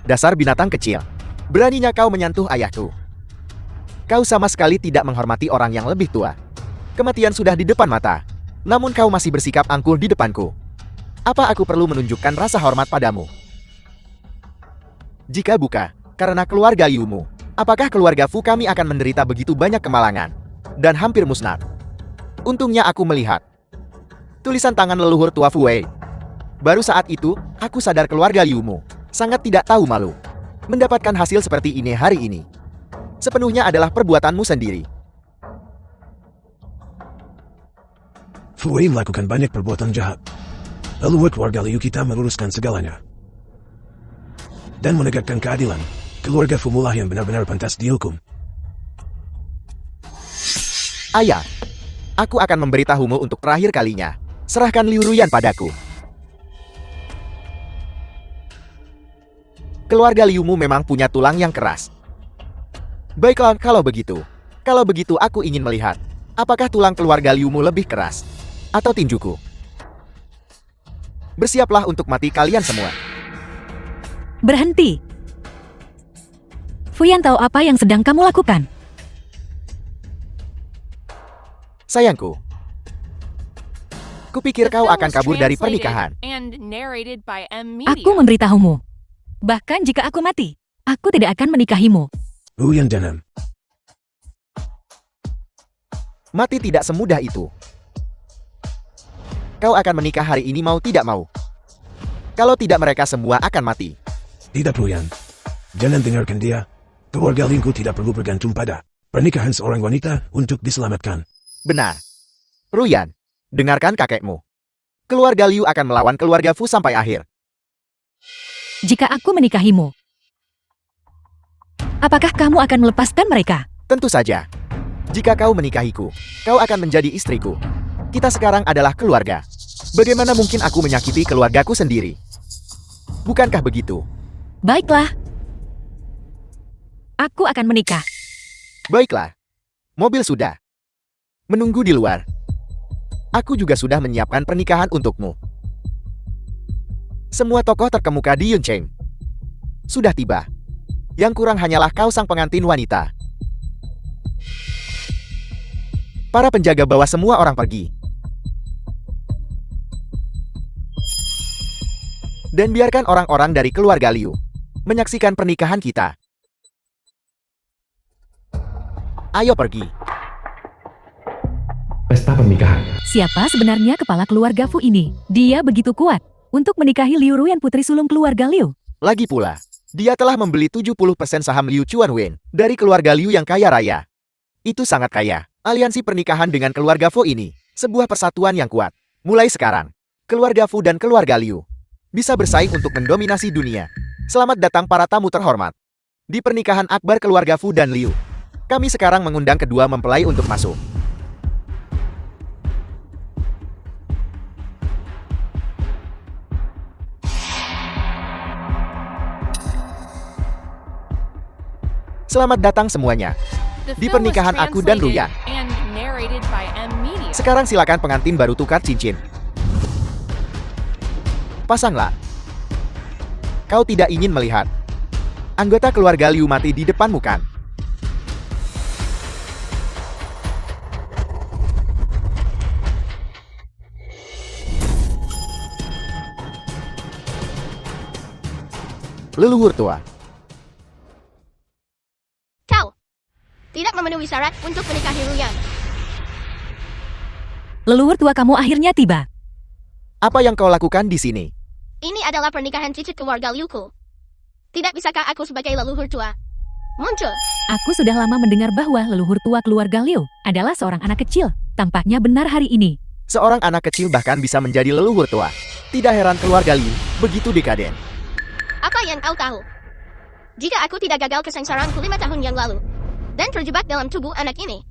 dasar binatang kecil. Beraninya kau menyentuh ayahku. Kau sama sekali tidak menghormati orang yang lebih tua. Kematian sudah di depan mata, namun kau masih bersikap angkuh di depanku. Apa aku perlu menunjukkan rasa hormat padamu? Jika bukan karena keluarga Liumu, apakah keluarga Fu kami akan menderita begitu banyak kemalangan dan hampir musnah? Untungnya aku melihat tulisan tangan leluhur tua Fu Wei. Baru saat itu, aku sadar keluarga Liumu sangat tidak tahu malu. Mendapatkan hasil seperti ini hari ini sepenuhnya adalah perbuatanmu sendiri. Fu Wei melakukan banyak perbuatan jahat. Lalu keluarga Liu kita meluruskan segalanya dan menegakkan keadilan. Keluarga Fu mulah yang benar-benar pantas dihukum. Ayah, aku akan memberitahumu untuk terakhir kalinya. Serahkan Liu Ruyan padaku. Keluarga Liumu memang punya tulang yang keras. Baiklah, kalau begitu aku ingin melihat apakah tulang keluarga Liumu lebih keras atau tinjuku. Bersiaplah untuk mati kalian semua. Berhenti. Fu Yan tahu apa yang sedang kamu lakukan. Sayangku, kupikir The kau film akan was kabur dari translated pernikahan. and narrated by M Media. Aku memberitahumu. Bahkan jika aku mati, aku tidak akan menikahimu. Ruyan Denham, Mati tidak semudah itu. Kau akan menikah hari ini mau tidak mau. Kalau tidak mereka semua akan mati. tidak Ruyan. Jangan dengarkan dia. Keluarga Liuku tidak perlu bergantung pada pernikahan seorang wanita untuk diselamatkan. Benar. Ruyan, dengarkan kakekmu. Keluarga Liu akan melawan keluarga Fu sampai akhir. Jika aku menikahimu, apakah kamu akan melepaskan mereka? Tentu saja. Jika kau menikahiku, kau akan menjadi istriku. Kita sekarang adalah keluarga. Bagaimana mungkin aku menyakiti keluargaku sendiri? Bukankah begitu? Baiklah. Aku akan menikah. Baiklah. Mobil sudah menunggu di luar. Aku juga sudah menyiapkan pernikahan untukmu. Semua tokoh terkemuka di Yuncheng sudah tiba. Yang kurang hanyalah kau sang pengantin wanita. Para penjaga bawa semua orang pergi. Dan biarkan orang-orang dari keluarga Liu menyaksikan pernikahan kita. Ayo pergi. Pesta pernikahan. Siapa sebenarnya kepala keluarga Fu ini? Dia begitu kuat untuk menikahi Liu Ruyan, putri sulung keluarga Liu. Lagi pula, dia telah membeli 70% saham Liu Chuanwen dari keluarga Liu yang kaya raya. Itu sangat kaya. Aliansi pernikahan dengan keluarga Fu ini sebuah persatuan yang kuat. Mulai sekarang, keluarga Fu dan keluarga Liu bisa bersaing untuk mendominasi dunia. Selamat datang para tamu terhormat. Di pernikahan akbar keluarga Fu dan Liu, kami sekarang mengundang kedua mempelai untuk masuk. Selamat datang semuanya di pernikahan aku dan Ruyan. Sekarang silakan pengantin baru tukar cincin. Pasanglah. Kau tidak ingin melihat anggota keluarga Liu mati di depanmu, kan? Leluhur tua. Kau tidak memenuhi syarat untuk menikahi Ruyan. Leluhur tua kamu akhirnya tiba. Apa yang kau lakukan di sini? Ini adalah pernikahan cicit keluarga Liuku. Tidak bisakah aku sebagai leluhur tua muncul? Aku sudah lama mendengar bahwa leluhur tua keluarga Liu adalah seorang anak kecil. Tampaknya benar hari ini. Seorang anak kecil bahkan bisa menjadi leluhur tua. Tidak heran keluarga Liu begitu dekaden. Apa yang kau tahu? Jika aku tidak gagal kesengsaraanku 5 tahun yang lalu dan terjebak dalam tubuh anak ini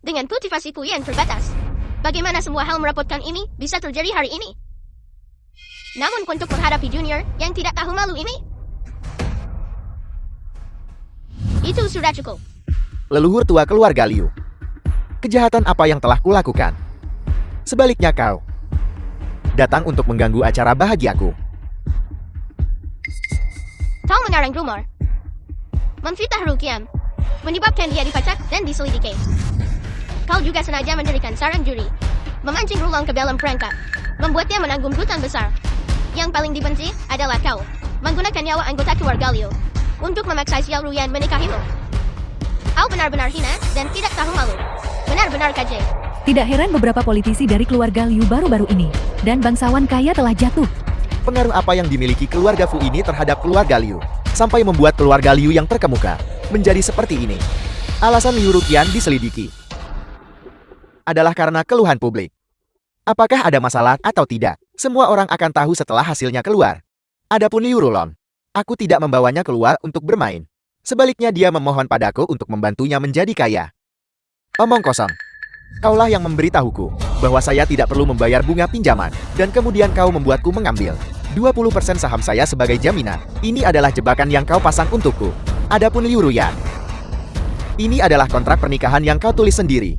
dengan motivasiku yang terbatas, bagaimana semua hal merepotkan ini bisa terjadi hari ini? Namun untuk menghadapi junior yang tidak tahu malu ini, itu sudah cukup. Leluhur tua keluarga Liu, kejahatan apa yang telah kulakukan? Sebaliknya kau datang untuk mengganggu acara bahagiaku. Kau mengarang rumor, memfitnah Ruyan, menyebabkan dia dipecat dan diselidiki. Kau juga sengaja mendirikan sarang juri, memancing Rulong ke dalam perangkap, membuatnya menanggung hutang besar. Yang paling dibenci adalah kau menggunakan nyawa anggota keluarga Liu untuk memaksa Xiao Ruyan menikahimu. Kau benar-benar hina dan tidak tahu malu. Benar-benar keji. Tidak heran beberapa politisi dari keluarga Liu baru-baru ini dan bangsawan kaya telah jatuh. Pengaruh apa yang dimiliki keluarga Fu ini terhadap keluarga Liu sampai membuat keluarga Liu yang terkemuka menjadi seperti ini? Alasan Liu Ruyan diselidiki adalah karena keluhan publik. Apakah ada masalah atau tidak? Semua orang akan tahu setelah hasilnya keluar. Adapun Liu Rulong, aku tidak membawanya keluar untuk bermain. Sebaliknya dia memohon padaku untuk membantunya menjadi kaya. Omong kosong. Kaulah yang memberitahuku bahwa saya tidak perlu membayar bunga pinjaman, dan kemudian kau membuatku mengambil 20% saham saya sebagai jaminan. Ini adalah jebakan yang kau pasang untukku. Adapun Liu Ruyan, ini adalah kontrak pernikahan yang kau tulis sendiri.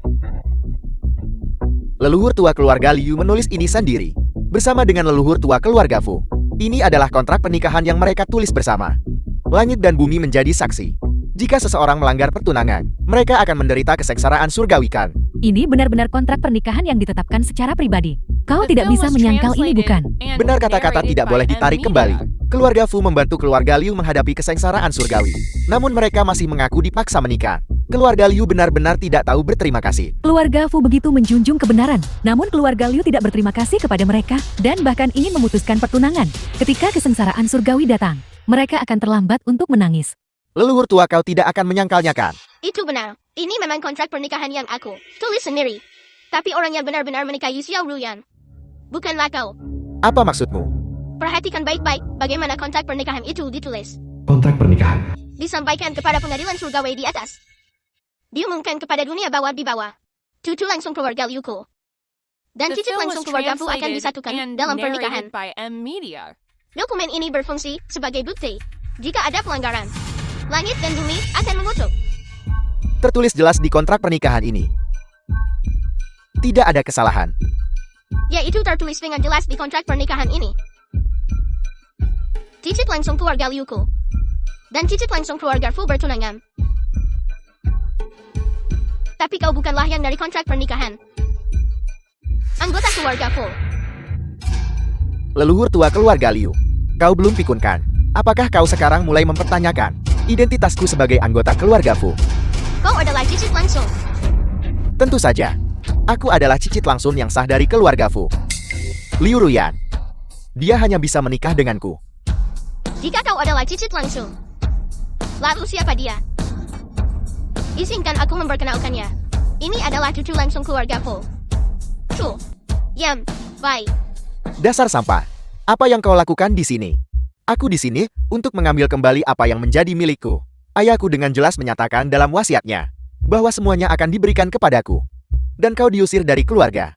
Leluhur tua keluarga Liu menulis ini sendiri bersama dengan leluhur tua keluarga Fu. Ini adalah kontrak pernikahan yang mereka tulis bersama. Langit dan bumi menjadi saksi. Jika seseorang melanggar pertunangan, mereka akan menderita kesengsaraan surgawi, kan? Ini benar-benar kontrak pernikahan yang ditetapkan secara pribadi. Kau tidak bisa menyangkal ini, bukan? Benar kata-kata tidak boleh ditarik kembali. Keluarga Fu membantu keluarga Liu menghadapi kesengsaraan surgawi. Namun mereka masih mengaku dipaksa menikah. Keluarga Liu benar-benar tidak tahu berterima kasih. Keluarga Fu begitu menjunjung kebenaran, namun keluarga Liu tidak berterima kasih kepada mereka dan bahkan ingin memutuskan pertunangan. Ketika kesengsaraan surgawi datang, mereka akan terlambat untuk menangis. Leluhur tua kau tidak akan menyangkalnya, kan? Itu benar. Ini memang kontrak pernikahan yang aku tulis sendiri. Tapi orang yang benar-benar menikahi Xiao Ruyan bukanlah kau. Apa maksudmu? Perhatikan baik-baik bagaimana kontrak pernikahan itu ditulis. Kontrak pernikahan. Disampaikan kepada pengadilan surgawi di atas. Diumumkan kepada dunia bawah di bawah. Cucu langsung keluarga Liuku dan cicit langsung keluarga Fu akan disatukan dalam pernikahan. Dokumen ini berfungsi sebagai bukti. Jika ada pelanggaran, langit dan bumi akan mengutuk. Tertulis jelas di kontrak pernikahan ini. Tidak ada kesalahan. Yaitu tertulis dengan jelas di kontrak pernikahan ini. Cicit langsung keluarga Liuku dan cicit langsung keluarga Fu bertunangan. Tapi kau bukanlah yang dari kontrak pernikahan. Anggota keluarga Fu. Leluhur tua keluarga Liu. Kau belum pikunkan. Apakah kau sekarang mulai mempertanyakan identitasku sebagai anggota keluarga Fu? Kau adalah cicit langsung. Tentu saja. Aku adalah cicit langsung yang sah dari keluarga Fu. Liu Ruyan. Dia hanya bisa menikah denganku. Jika kau adalah cicit langsung, lalu siapa dia? Izinkan aku memperkenalkannya. Ini adalah cucu langsung keluarga Fu. Chu. Yam. Bai. Dasar sampah. Apa yang kau lakukan di sini? Aku di sini untuk mengambil kembali apa yang menjadi milikku. Ayahku dengan jelas menyatakan dalam wasiatnya bahwa semuanya akan diberikan kepadaku. Dan kau diusir dari keluarga.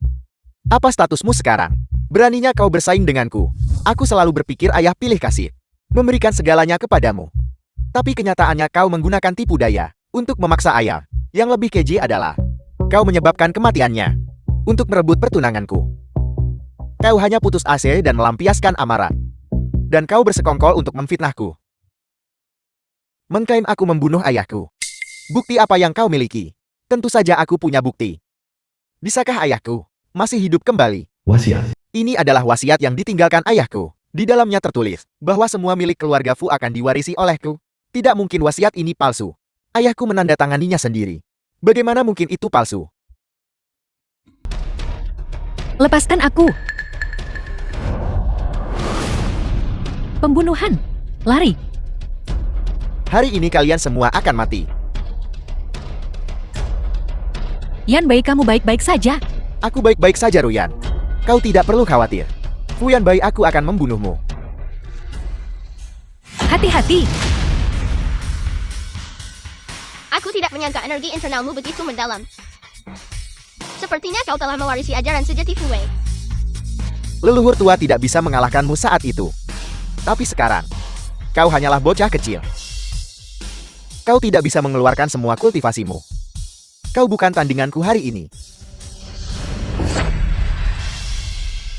Apa statusmu sekarang? Beraninya kau bersaing denganku. Aku selalu berpikir ayah pilih kasih, memberikan segalanya kepadamu. Tapi kenyataannya kau menggunakan tipu daya untuk memaksa ayah. Yang lebih keji adalah kau menyebabkan kematiannya untuk merebut pertunanganku. Kau hanya putus asa dan melampiaskan amarah. Dan kau bersekongkol untuk memfitnahku. Mengklaim aku membunuh ayahku. Bukti apa yang kau miliki? Tentu saja aku punya bukti. Bisakah ayahku masih hidup kembali? Wasiat. Ini adalah wasiat yang ditinggalkan ayahku. Di dalamnya tertulis bahwa semua milik keluarga Fu akan diwarisi olehku. Tidak mungkin wasiat ini palsu. Ayahku menandatanganinya sendiri. Bagaimana mungkin itu palsu? Lepaskan aku. Pembunuhan. Lari. Hari ini kalian semua akan mati. Yan Bai, kamu baik-baik saja. Aku baik-baik saja, Ruyan. Kau tidak perlu khawatir. Fuyan Bai, aku akan membunuhmu. Hati-hati. Aku tidak menyangka energi internalmu begitu mendalam. Sepertinya kau telah mewarisi ajaran sejati Fu Wei. Leluhur tua tidak bisa mengalahkanmu saat itu. Tapi sekarang, kau hanyalah bocah kecil. Kau tidak bisa mengeluarkan semua kultivasimu. Kau bukan tandinganku hari ini.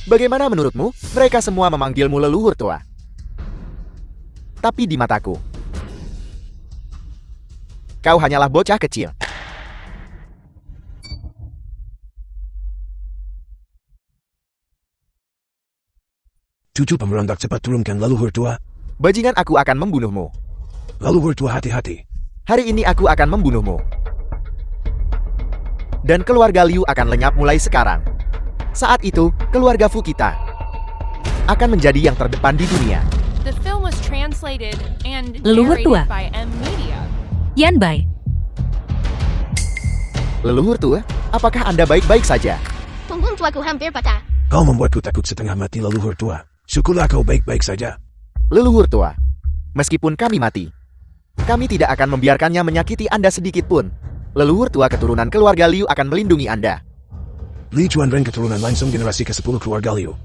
Bagaimana menurutmu? Mereka semua memanggilmu leluhur tua. Tapi di mataku, kau hanyalah bocah kecil. Cucu pemberontak, cepat turunkan leluhur tua. Bajingan, aku akan membunuhmu. Leluhur tua, hati-hati. Hari ini aku akan membunuhmu. Dan keluarga Liu akan lenyap mulai sekarang. Saat itu, keluarga Fu kita akan menjadi yang terdepan di dunia. The film was translated and Leluhur tua. narrated by M Media. Yan Bai. Leluhur tua, apakah Anda baik-baik saja? Punggung tuaku hampir patah. Kau membuatku takut setengah mati, leluhur tua. Syukurlah kau baik-baik saja. Leluhur tua, meskipun kami mati, kami tidak akan membiarkannya menyakiti Anda sedikit pun. Leluhur tua keturunan keluarga Liu akan melindungi Anda. Li Chuanren keturunan langsung generasi ke-10 keluarga Liu.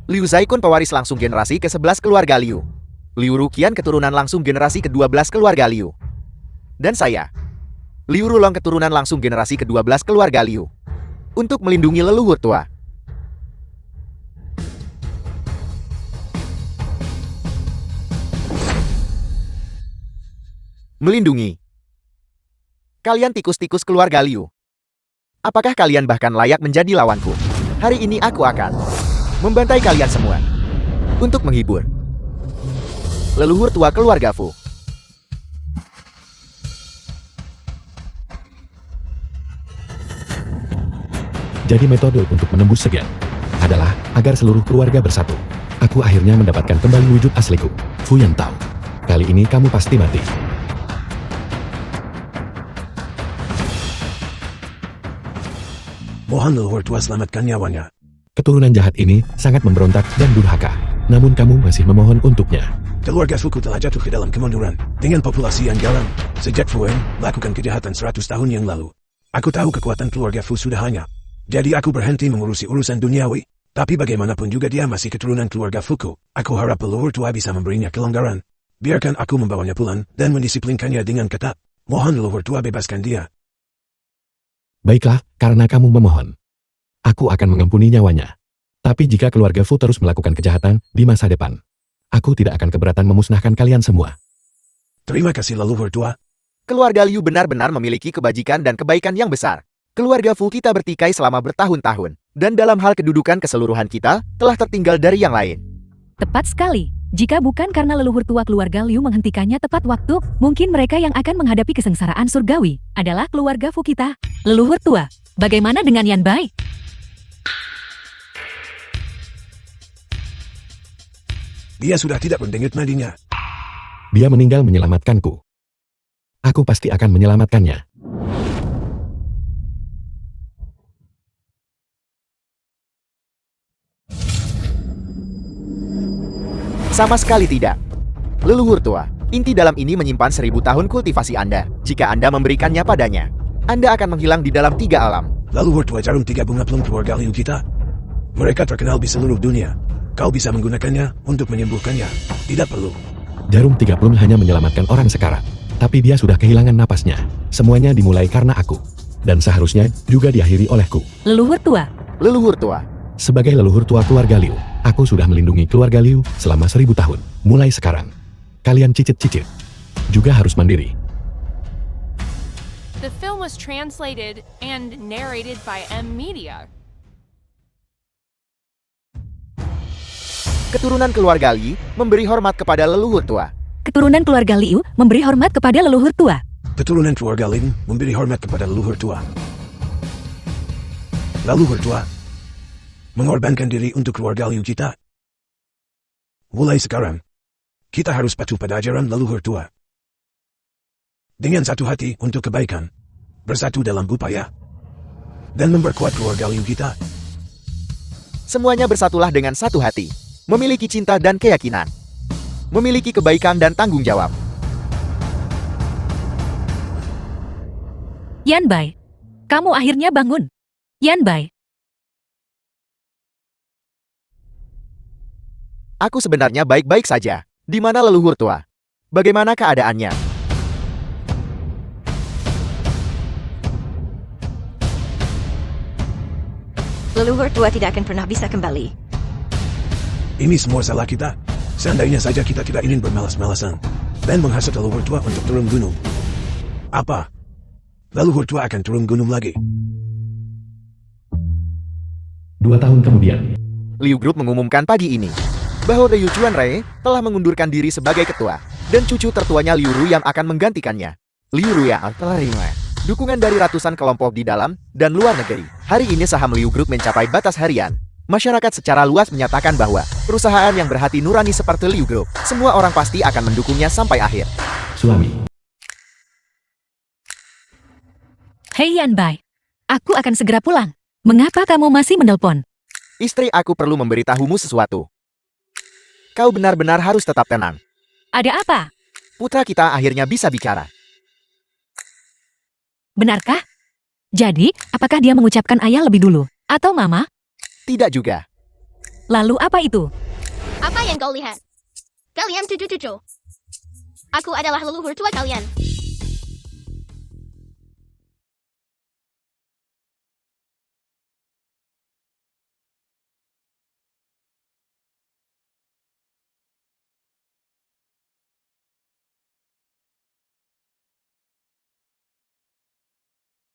Liu Zaikun pewaris langsung generasi ke-11 keluarga Liu. Liu Ruqian keturunan langsung generasi ke-12 keluarga Liu. Dan saya, Liu Rulong keturunan langsung generasi ke-12 keluarga Liu. Untuk melindungi leluhur tua. Melindungi. Kalian tikus-tikus keluarga Liu. Apakah kalian bahkan layak menjadi lawanku? Hari ini aku akan membantai kalian semua. Untuk menghibur leluhur tua keluarga Fu. Jadi metode untuk menembus segan adalah agar seluruh keluarga bersatu. Aku akhirnya mendapatkan kembali wujud asliku, Fu Yan Tao. Kali ini kamu pasti mati. Mohon leluhur tua selamatkan nyawanya. Keturunan jahat ini sangat memberontak dan durhaka. Namun kamu masih memohon untuknya. Keluarga Fuku telah jatuh ke dalam kemunduran dengan populasi yang garang. Sejak Fu Wen lakukan kejahatan 100 tahun yang lalu. Aku tahu kekuatan keluarga Fu sudah hanya. Jadi aku berhenti mengurusi urusan duniawi. Tapi bagaimanapun juga dia masih keturunan keluarga Fuku. Aku harap leluhur tua bisa memberinya kelonggaran. Biarkan aku membawanya pulang dan mendisiplinkannya dengan ketat. Mohon leluhur tua bebaskan dia. Baiklah, karena kamu memohon. Aku akan mengampuni nyawanya. Tapi jika keluarga Fu terus melakukan kejahatan di masa depan, aku tidak akan keberatan memusnahkan kalian semua. Terima kasih leluhur tua. Keluarga Liu benar-benar memiliki kebajikan dan kebaikan yang besar. Keluarga Fu kita bertikai selama bertahun-tahun, dan dalam hal kedudukan keseluruhan kita, telah tertinggal dari yang lain. Tepat sekali. Jika bukan karena leluhur tua keluarga Liu menghentikannya tepat waktu, mungkin mereka yang akan menghadapi kesengsaraan surgawi adalah keluarga Fu kita. Leluhur tua, bagaimana dengan Yan Bai? Dia sudah tidak penting nadinya. Dia meninggal menyelamatkanku. Aku pasti akan menyelamatkannya. Sama sekali tidak. Leluhur tua, inti dalam ini menyimpan 1000 tahun kultivasi Anda. Jika Anda memberikannya padanya, Anda akan menghilang di dalam 3 alam. Leluhur tua jarum 3 bunga plum keluarga Liu kita. Mereka terkenal di seluruh dunia. Kau bisa menggunakannya untuk menyembuhkannya. Tidak perlu. Jarum 3 plum hanya menyelamatkan orang sekarat. Tapi dia sudah kehilangan napasnya. Semuanya dimulai karena aku. Dan seharusnya juga diakhiri olehku. Leluhur tua, Leluhur tua, Sebagai leluhur tua keluarga Liu, aku sudah melindungi keluarga Liu selama 1000 tahun. Mulai sekarang, kalian cicit-cicit juga harus mandiri. The film was translated and narrated by M Media. keturunan keluarga Li memberi hormat kepada leluhur tua. Keturunan keluarga Liu memberi hormat kepada leluhur tua. Keturunan keluarga Lin memberi hormat kepada leluhur tua. Leluhur tua mengorbankan diri untuk keluarga Liu kita. Mulai sekarang, kita harus patuh pada ajaran leluhur tua. Dengan satu hati untuk kebaikan, bersatu dalam upaya, dan memperkuat keluarga Liu kita. Semuanya bersatulah dengan satu hati, memiliki cinta dan keyakinan, memiliki kebaikan dan tanggung jawab. Yan Bai, kamu akhirnya bangun. Yan Bai, Aku sebenarnya baik-baik saja. Di mana leluhur tua? Bagaimana keadaannya? Leluhur tua tidak akan pernah bisa kembali. Ini semua salah kita. Seandainya saja kita tidak ingin bermalas-malasan dan menghasut leluhur tua untuk turun gunung. Apa? Leluhur tua akan turun gunung lagi. 2 tahun kemudian, Liu Group mengumumkan pagi ini bahwa Liu Chuanrei telah mengundurkan diri sebagai ketua, dan cucu tertuanya Liu Ru yang akan menggantikannya. Liu Ru yang telah menerima dukungan dari ratusan kelompok di dalam dan luar negeri. Hari ini saham Liu Group mencapai batas harian. Masyarakat secara luas menyatakan bahwa perusahaan yang berhati nurani seperti Liu Group, semua orang pasti akan mendukungnya sampai akhir. suami. hei Yan Bai, aku akan segera pulang. Mengapa kamu masih menelpon? Istri aku perlu memberitahumu sesuatu. Kau benar-benar harus tetap tenang. Ada apa? Putra kita akhirnya bisa bicara. Benarkah? Jadi, apakah dia mengucapkan ayah lebih dulu? Atau mama? Tidak juga. Lalu apa itu? Apa yang kau lihat? Kalian cucu-cucu. Aku adalah leluhur tua kalian.